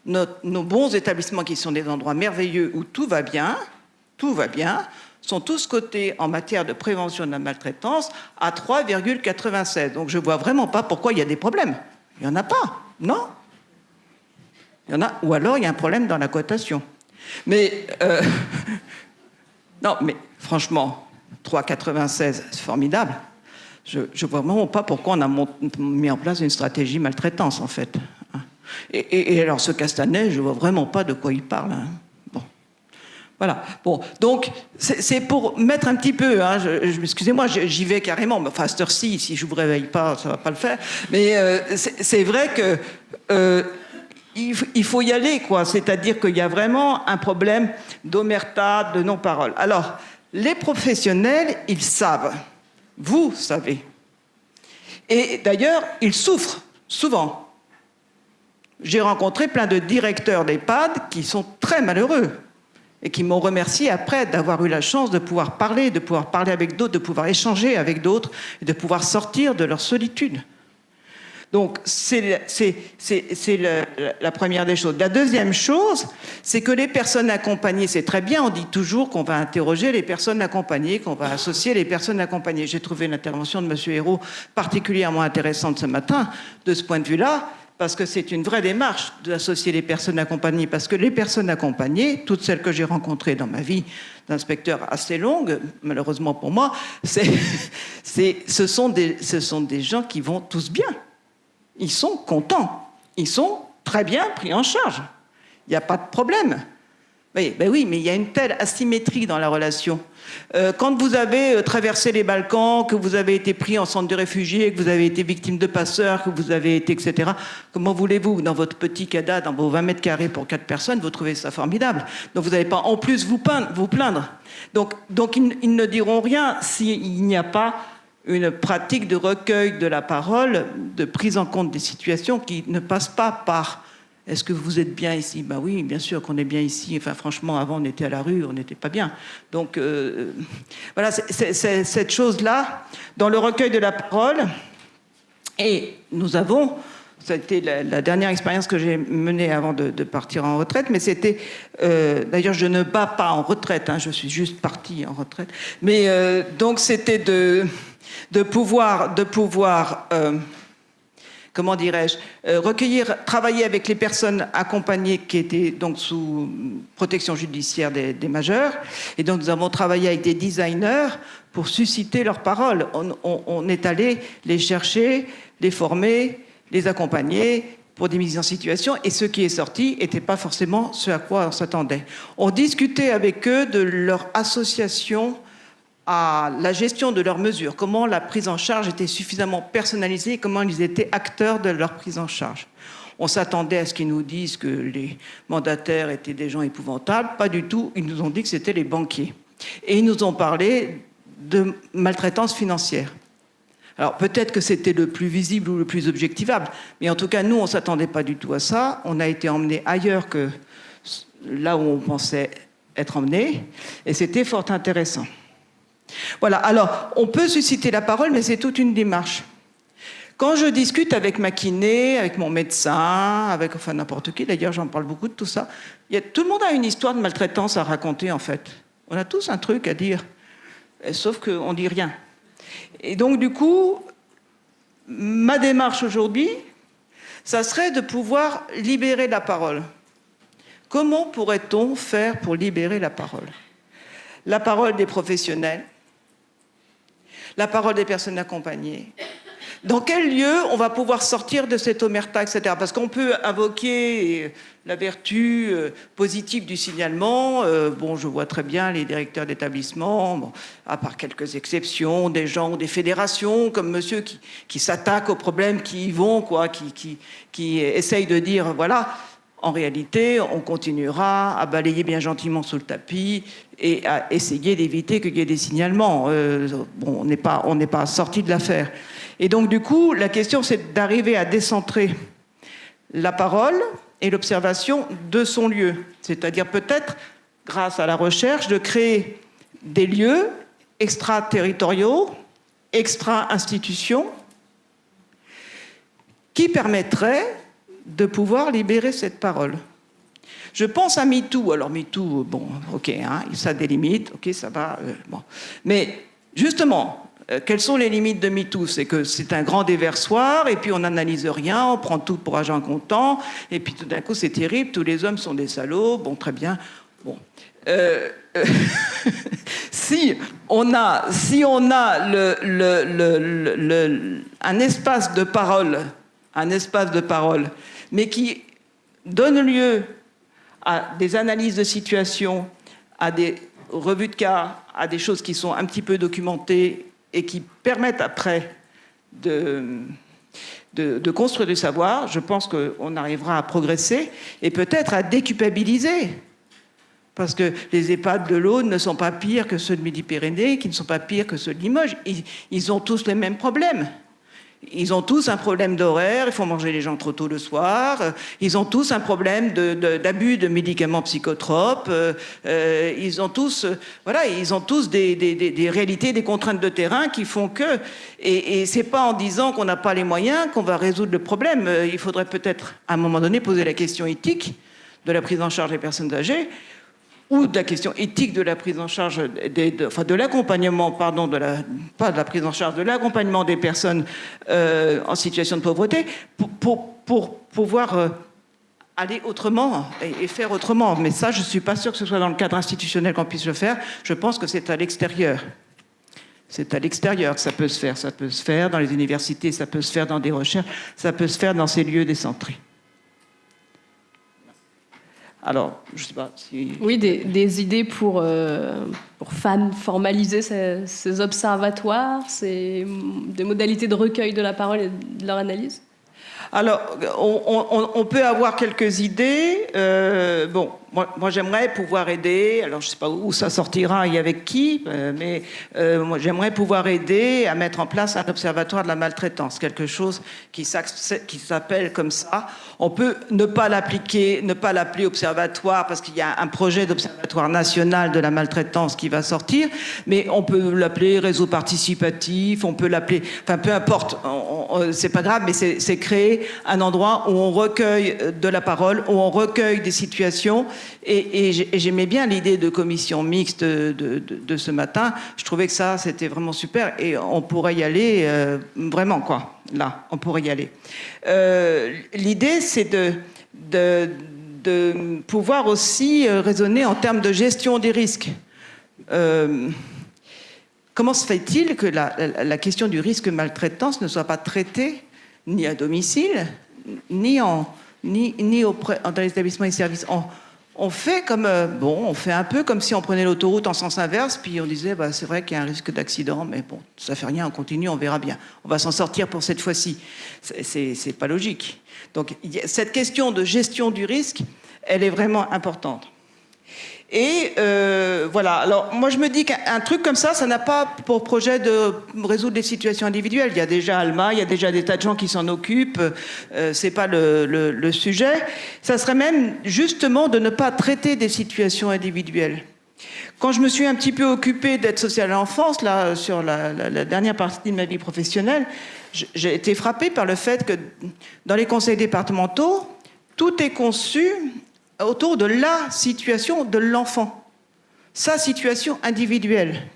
Speaker 5: Nos bons établissements qui sont des endroits merveilleux où tout va bien, sont tous cotés en matière de prévention de la maltraitance à 3,96. Donc je ne vois vraiment pas pourquoi il y a des problèmes. Il n'y en a pas, non? Il y en a, ou alors il y a un problème dans la cotation. Mais... non, mais franchement, 3,96, c'est formidable. Je ne vois vraiment pas pourquoi on a mis en place une stratégie maltraitance, en fait. Et alors, ce Castanet, je ne vois vraiment pas de quoi il parle. Bon. Voilà. Bon, donc, c'est pour mettre un petit peu... excusez-moi, j'y vais carrément. Mais enfin, à cette heure-ci, si je ne vous réveille pas, ça ne va pas le faire. Mais c'est vrai que... il faut y aller, quoi. C'est-à-dire qu'il y a vraiment un problème d'omerta, de non-parole. Alors, les professionnels, ils savent. Vous savez. Et d'ailleurs, ils souffrent, souvent. J'ai rencontré plein de directeurs d'EHPAD qui sont très malheureux et qui m'ont remercié après d'avoir eu la chance de pouvoir parler avec d'autres, de pouvoir échanger avec d'autres et de pouvoir sortir de leur solitude. Donc, c'est la première des choses. La deuxième chose, c'est que les personnes accompagnées, c'est très bien, on dit toujours qu'on va interroger les personnes accompagnées, qu'on va associer les personnes accompagnées. J'ai trouvé l'intervention de M. Hérault particulièrement intéressante ce matin, de ce point de vue-là, parce que c'est une vraie démarche d'associer les personnes accompagnées, parce que les personnes accompagnées, toutes celles que j'ai rencontrées dans ma vie d'inspecteur assez longue, malheureusement pour moi, ce sont des gens qui vont tous bien. Ils sont contents, ils sont très bien pris en charge. Il n'y a pas de problème. Oui, mais il y a une telle asymétrie dans la relation. Quand vous avez traversé les Balkans, que vous avez été pris en centre de réfugiés, que vous avez été victime de passeurs, que vous avez été, etc., comment voulez-vous, dans votre petit CADA, dans vos 20 mètres carrés pour 4 personnes, vous trouvez ça formidable. Donc vous n'allez pas en plus vous plaindre. Donc ils ne diront rien s'il n'y a pas une pratique de recueil de la parole, de prise en compte des situations qui ne passent pas par « est-ce que vous êtes bien ici ?» Ben oui, bien sûr qu'on est bien ici. Enfin, franchement, avant, on était à la rue, on n'était pas bien. Donc, voilà, c'est cette chose-là, dans le recueil de la parole. Et nous avons... Ça a été la dernière expérience que j'ai menée avant de partir en retraite, mais c'était... d'ailleurs, je ne bats pas en retraite, je suis juste partie en retraite. Mais donc, c'était de pouvoir comment dirais-je, travailler avec les personnes accompagnées qui étaient donc sous protection judiciaire des majeurs. Et donc, nous avons travaillé avec des designers pour susciter leurs paroles. On est allé les chercher, les former, les accompagner pour des mises en situation. Et ce qui est sorti n'était pas forcément ce à quoi on s'attendait. On discutait avec eux de leur association à la gestion de leurs mesures, comment la prise en charge était suffisamment personnalisée, comment ils étaient acteurs de leur prise en charge. On s'attendait à ce qu'ils nous disent que les mandataires étaient des gens épouvantables, pas du tout, ils nous ont dit que c'était les banquiers. Et ils nous ont parlé de maltraitance financière. Alors peut-être que c'était le plus visible ou le plus objectivable, mais en tout cas, nous, on ne s'attendait pas du tout à ça. On a été emmenés ailleurs que là où on pensait être emmenés, et c'était fort intéressant. Voilà, alors, on peut susciter la parole, mais c'est toute une démarche. Quand je discute avec ma kiné, avec mon médecin, avec enfin n'importe qui, d'ailleurs j'en parle beaucoup de tout ça, tout le monde a une histoire de maltraitance à raconter en fait. On a tous un truc à dire, sauf qu'on ne dit rien. Et donc du coup, ma démarche aujourd'hui, ça serait de pouvoir libérer la parole. Comment pourrait-on faire pour libérer la parole? La parole des professionnels, la parole des personnes accompagnées. Dans quel lieu on va pouvoir sortir de cette omerta, etc. Parce qu'on peut invoquer la vertu positive du signalement. Bon, je vois très bien les directeurs d'établissement, bon, à part quelques exceptions, des gens ou des fédérations comme monsieur qui s'attaquent aux problèmes, qui y vont, quoi, qui essayent de dire, voilà, en réalité, on continuera à balayer bien gentiment sous le tapis et à essayer d'éviter qu'il y ait des signalements. Bon, on n'est pas sorti de l'affaire. Et donc, du coup, la question, c'est d'arriver à décentrer la parole et l'observation de son lieu. C'est-à-dire peut-être, grâce à la recherche, de créer des lieux extraterritoriaux, extra-institutions, qui permettraient de pouvoir libérer cette parole. Je pense à MeToo. Alors MeToo, bon, ok, hein, ça a des limites, ok, ça va, bon. Mais justement, quelles sont les limites de MeToo? C'est que c'est un grand déversoir, et puis on n'analyse rien, on prend tout pour argent comptant, et puis tout d'un coup c'est terrible, tous les hommes sont des salauds, bon, très bien. Bon. Si on a un espace de parole, mais qui donne lieu à des analyses de situation, à des revues de cas, à des choses qui sont un petit peu documentées et qui permettent après de construire du savoir, je pense qu'on arrivera à progresser et peut-être à déculpabiliser. Parce que les EHPAD de l'Aude ne sont pas pires que ceux de Midi-Pyrénées, qui ne sont pas pires que ceux de Limoges. Ils ont tous les mêmes problèmes. Ils ont tous un problème d'horaire, il faut manger les gens trop tôt le soir, ils ont tous un problème d'abus de médicaments psychotropes, ils ont tous des réalités, des contraintes de terrain qui font que... Et c'est pas en disant qu'on n'a pas les moyens qu'on va résoudre le problème. Il faudrait peut-être, à un moment donné, poser la question éthique de la prise en charge des personnes âgées, ou de la question éthique de la prise en charge, de l'accompagnement, pardon, pas de la prise en charge, de l'accompagnement des personnes en situation de pauvreté, pour pouvoir aller autrement et faire autrement. Mais ça, je ne suis pas sûre que ce soit dans le cadre institutionnel qu'on puisse le faire. Je pense que c'est à l'extérieur. C'est à l'extérieur que ça peut se faire. Ça peut se faire dans les universités, ça peut se faire dans des recherches, ça peut se faire dans ces lieux décentrés. Alors, je ne sais pas si...
Speaker 1: Oui, des idées pour formaliser ces observatoires, des modalités de recueil de la parole et de leur analyse.
Speaker 5: Alors, on peut avoir quelques idées. Bon, moi j'aimerais pouvoir aider. Alors, je ne sais pas où ça sortira et avec qui, mais moi j'aimerais pouvoir aider à mettre en place un observatoire de la maltraitance, quelque chose qui s'appelle comme ça. On peut ne pas l'appeler observatoire parce qu'il y a un projet d'observatoire national de la maltraitance qui va sortir, mais on peut l'appeler réseau participatif, on peut l'appeler, enfin peu importe, c'est pas grave, mais c'est créer un endroit où on recueille de la parole, où on recueille des situations. Et j'aimais bien l'idée de commission mixte de ce matin. Je trouvais que ça, c'était vraiment super. Et on pourrait y aller vraiment, quoi. Là, on pourrait y aller. L'idée, c'est de pouvoir aussi raisonner en termes de gestion des risques. Comment se fait-il que la question du risque maltraitance ne soit pas traitée ni à domicile, ni dans les établissements et services? On fait on fait un peu comme si on prenait l'autoroute en sens inverse, puis on disait, c'est vrai qu'il y a un risque d'accident, mais bon, ça fait rien, on continue, on verra bien. On va s'en sortir pour cette fois-ci. C'est pas logique. Donc, cette question de gestion du risque, elle est vraiment importante. Et voilà. Alors, moi, je me dis qu'un truc comme ça n'a pas pour projet de résoudre les situations individuelles. Il y a déjà Alma, il y a déjà des tas de gens qui s'en occupent. C'est pas le sujet. Ça serait même justement de ne pas traiter des situations individuelles. Quand je me suis un petit peu occupée d'aide sociale à l'enfance, là, sur la dernière partie de ma vie professionnelle, j'ai été frappée par le fait que dans les conseils départementaux, tout est conçu autour de la situation de l'enfant, sa situation individuelle.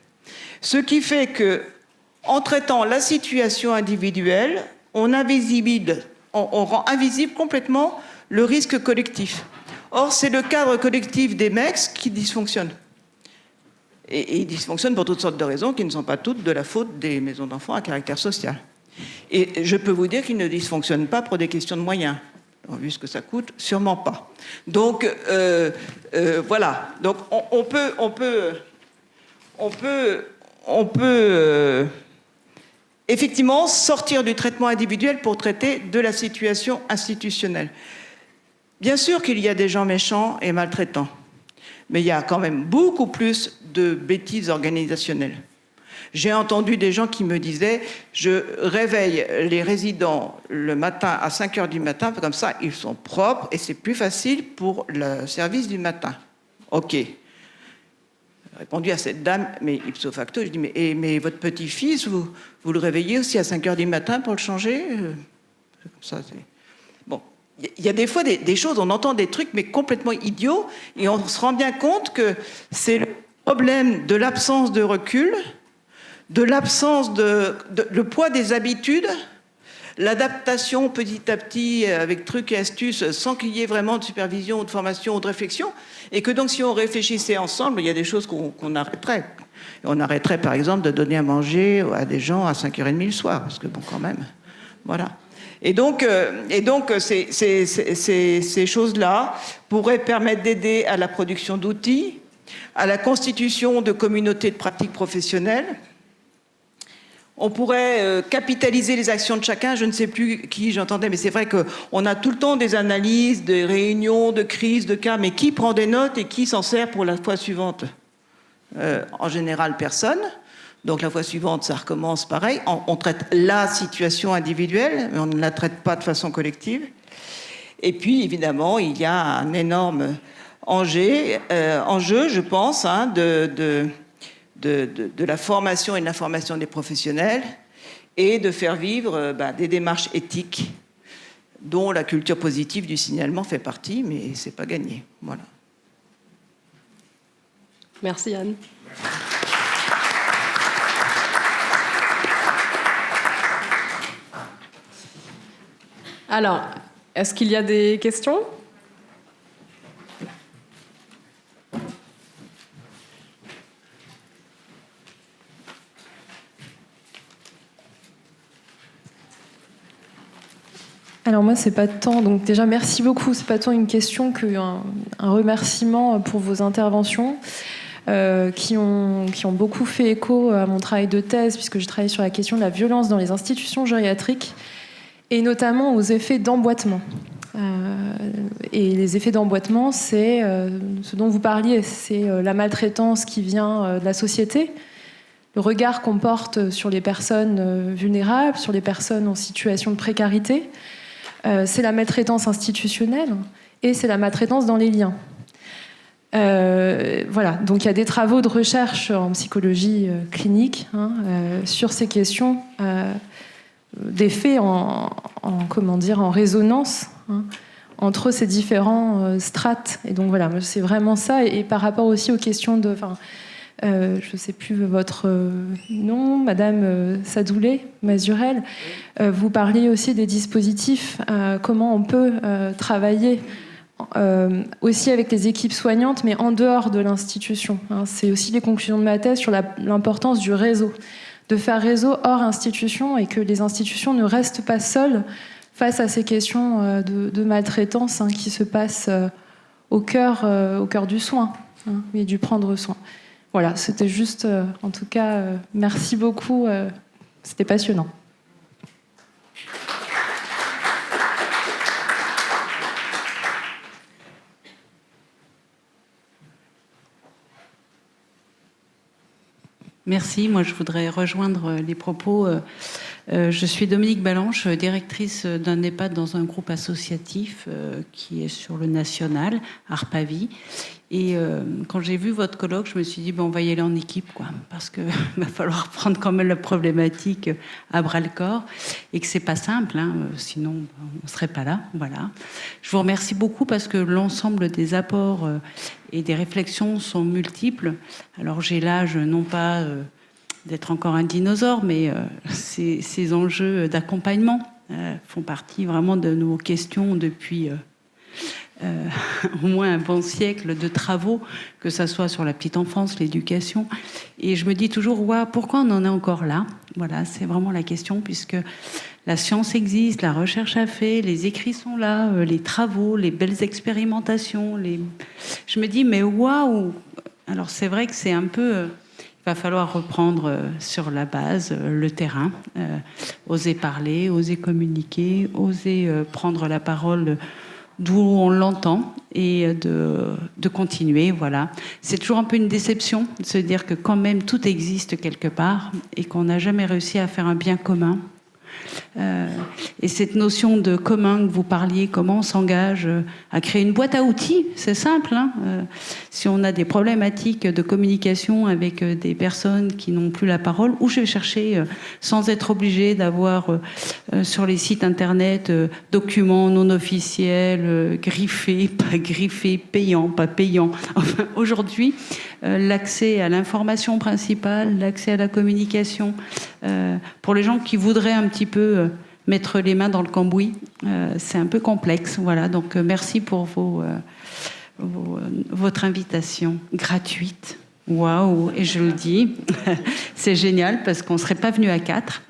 Speaker 5: Ce qui fait que, en traitant la situation individuelle, on rend invisible complètement le risque collectif. Or, c'est le cadre collectif des MEX qui dysfonctionne. Et il dysfonctionne pour toutes sortes de raisons qui ne sont pas toutes de la faute des maisons d'enfants à caractère social. Et je peux vous dire qu'il ne dysfonctionne pas pour des questions de moyens. Alors, vu ce que ça coûte, sûrement pas. Donc, voilà. Donc, on peut effectivement sortir du traitement individuel pour traiter de la situation institutionnelle. Bien sûr qu'il y a des gens méchants et maltraitants, mais il y a quand même beaucoup plus de bêtises organisationnelles. J'ai entendu des gens qui me disaient « Je réveille les résidents le matin à 5h du matin, comme ça ils sont propres et c'est plus facile pour le service du matin. » Ok. J'ai répondu à cette dame, mais ipso facto, je dis « Mais votre petit-fils, vous le réveillez aussi à 5h du matin pour le changer ?» Comme ça, c'est... Bon. Il y a des fois des choses, on entend des trucs, mais complètement idiots, et on se rend bien compte que c'est le problème de l'absence de recul, de l'absence le poids des habitudes, l'adaptation petit à petit avec trucs et astuces sans qu'il y ait vraiment de supervision ou de formation ou de réflexion, et que donc si on réfléchissait ensemble, il y a des choses qu'on arrêterait. On arrêterait par exemple de donner à manger à des gens à 5h30 le soir, parce que bon quand même, voilà. Et donc ces choses-là pourraient permettre d'aider à la production d'outils, à la constitution de communautés de pratiques professionnelles. On pourrait capitaliser les actions de chacun. Je ne sais plus qui j'entendais, mais c'est vrai qu'on a tout le temps des analyses, des réunions, de crises, de cas, mais qui prend des notes et qui s'en sert pour la fois suivante ? En général, personne. Donc la fois suivante, ça recommence pareil. On traite la situation individuelle, mais on ne la traite pas de façon collective. Et puis, évidemment, il y a un énorme enjeu, je pense, hein, de la formation et de l'information des professionnels et de faire vivre des démarches éthiques dont la culture positive du signalement fait partie, mais c'est pas gagné. Voilà.
Speaker 1: Merci Anne. Alors, est-ce qu'il y a des questions ?
Speaker 6: Alors moi, c'est pas tant, donc déjà merci beaucoup, c'est pas tant une question qu'un remerciement pour vos interventions qui ont beaucoup fait écho à mon travail de thèse, puisque je travaille sur la question de la violence dans les institutions gériatriques, et notamment aux effets d'emboîtement. Et les effets d'emboîtement, c'est ce dont vous parliez, c'est la maltraitance qui vient de la société, le regard qu'on porte sur les personnes vulnérables, sur les personnes en situation de précarité. C'est la maltraitance institutionnelle et c'est la maltraitance dans les liens. Voilà, donc il y a des travaux de recherche en psychologie clinique sur ces questions d'effets en résonance entre ces différents strates. Et donc voilà, c'est vraiment ça. Et par rapport aussi aux questions de... je ne sais plus votre nom, Madame Sadoulé, Mazurel, vous parliez aussi des dispositifs, comment on peut travailler aussi avec les équipes soignantes, mais en dehors de l'institution. C'est aussi les conclusions de ma thèse sur l'importance du réseau, de faire réseau hors institution et que les institutions ne restent pas seules face à ces questions de maltraitance qui se passent au cœur du soin, et du prendre soin. Voilà, c'était juste, en tout cas, merci beaucoup, c'était passionnant.
Speaker 7: Merci. Moi, je voudrais rejoindre les propos. Je suis Dominique Balanche, directrice d'un EHPAD dans un groupe associatif qui est sur le national, Arpavie. Et quand j'ai vu votre colloque, je me suis dit, on va y aller en équipe, quoi, parce qu'il va falloir prendre quand même la problématique à bras-le-corps, et que c'est pas simple, hein, sinon on serait pas là. Voilà. Je vous remercie beaucoup parce que l'ensemble des apports et des réflexions sont multiples. Alors j'ai l'âge, non pas d'être encore un dinosaure, mais ces enjeux d'accompagnement font partie vraiment de nos questions depuis au moins un bon siècle de travaux, que ça soit sur la petite enfance, l'éducation. Et je me dis toujours, pourquoi on en est encore là? Voilà, c'est vraiment la question, puisque la science existe, la recherche a fait, les écrits sont là, les travaux, les belles expérimentations. Je me dis, mais waouh! Alors c'est vrai que c'est un peu... Il va falloir reprendre sur la base le terrain, oser parler, oser communiquer, oser prendre la parole d'où on l'entend et de continuer. Voilà. C'est toujours un peu une déception de se dire que quand même tout existe quelque part et qu'on n'a jamais réussi à faire un bien commun. Et cette notion de commun que vous parliez, comment on s'engage à créer une boîte à outils, c'est simple, hein. Si on a des problématiques de communication avec des personnes qui n'ont plus la parole, où je vais chercher, sans être obligé d'avoir sur les sites internet documents non officiels, griffés, pas griffés, payants, pas payants. Enfin, aujourd'hui, l'accès à l'information principale, l'accès à la communication, pour les gens qui voudraient un petit peu mettre les mains dans le cambouis, c'est un peu complexe. Voilà, donc merci pour votre invitation gratuite. Waouh, et je le dis, c'est génial parce qu'on ne serait pas venu à 4.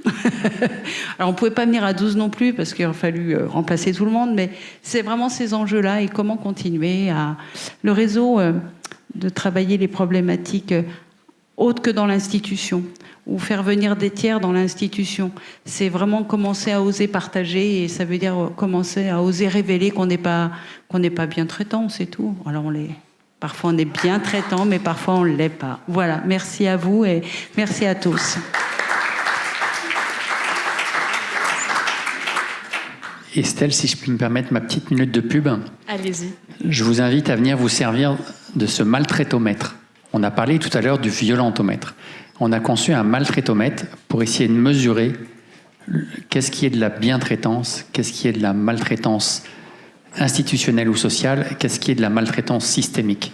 Speaker 7: Alors on ne pouvait pas venir à 12 non plus parce qu'il aurait fallu remplacer tout le monde, mais c'est vraiment ces enjeux-là et comment continuer à... Le réseau, de travailler les problématiques autres que dans l'institution, ou faire venir des tiers dans l'institution. C'est vraiment commencer à oser partager, et ça veut dire commencer à oser révéler qu'on n'est pas bien traitant, c'est tout. Alors parfois on est bien traitant, mais parfois on ne l'est pas. Voilà, merci à vous et merci à tous.
Speaker 3: Estelle, si je puis me permettre ma petite minute de pub.
Speaker 1: Allez-y.
Speaker 3: Je vous invite à venir vous servir de ce maltraitomètre. On a parlé tout à l'heure du violentomètre. On a conçu un maltraitomètre pour essayer de mesurer qu'est-ce qui est de la bientraitance, qu'est-ce qui est de la maltraitance institutionnelle ou sociale, qu'est-ce qui est de la maltraitance systémique.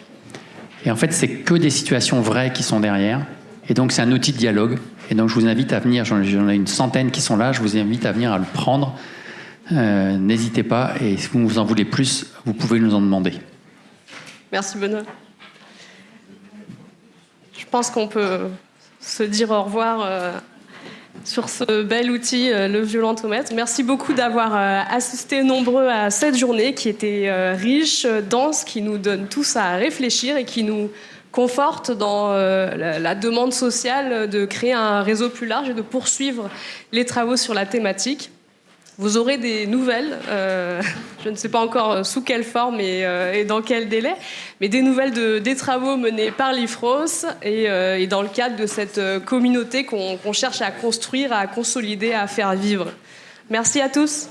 Speaker 3: Et en fait, c'est que des situations vraies qui sont derrière. Et donc, c'est un outil de dialogue. Et donc, je vous invite à venir, j'en ai une centaine qui sont là, je vous invite à venir à le prendre. N'hésitez pas, et si vous en voulez plus, vous pouvez nous en demander.
Speaker 1: Merci Benoît. Je pense qu'on peut se dire au revoir sur ce bel outil, le violentomètre. Merci beaucoup d'avoir assisté nombreux à cette journée qui était riche, dense, qui nous donne tous à réfléchir et qui nous conforte dans la demande sociale de créer un réseau plus large et de poursuivre les travaux sur la thématique. Vous aurez des nouvelles, je ne sais pas encore sous quelle forme et dans quel délai, mais des nouvelles des travaux menés par l'IFROS et dans le cadre de cette communauté qu'on cherche à construire, à consolider, à faire vivre. Merci à tous.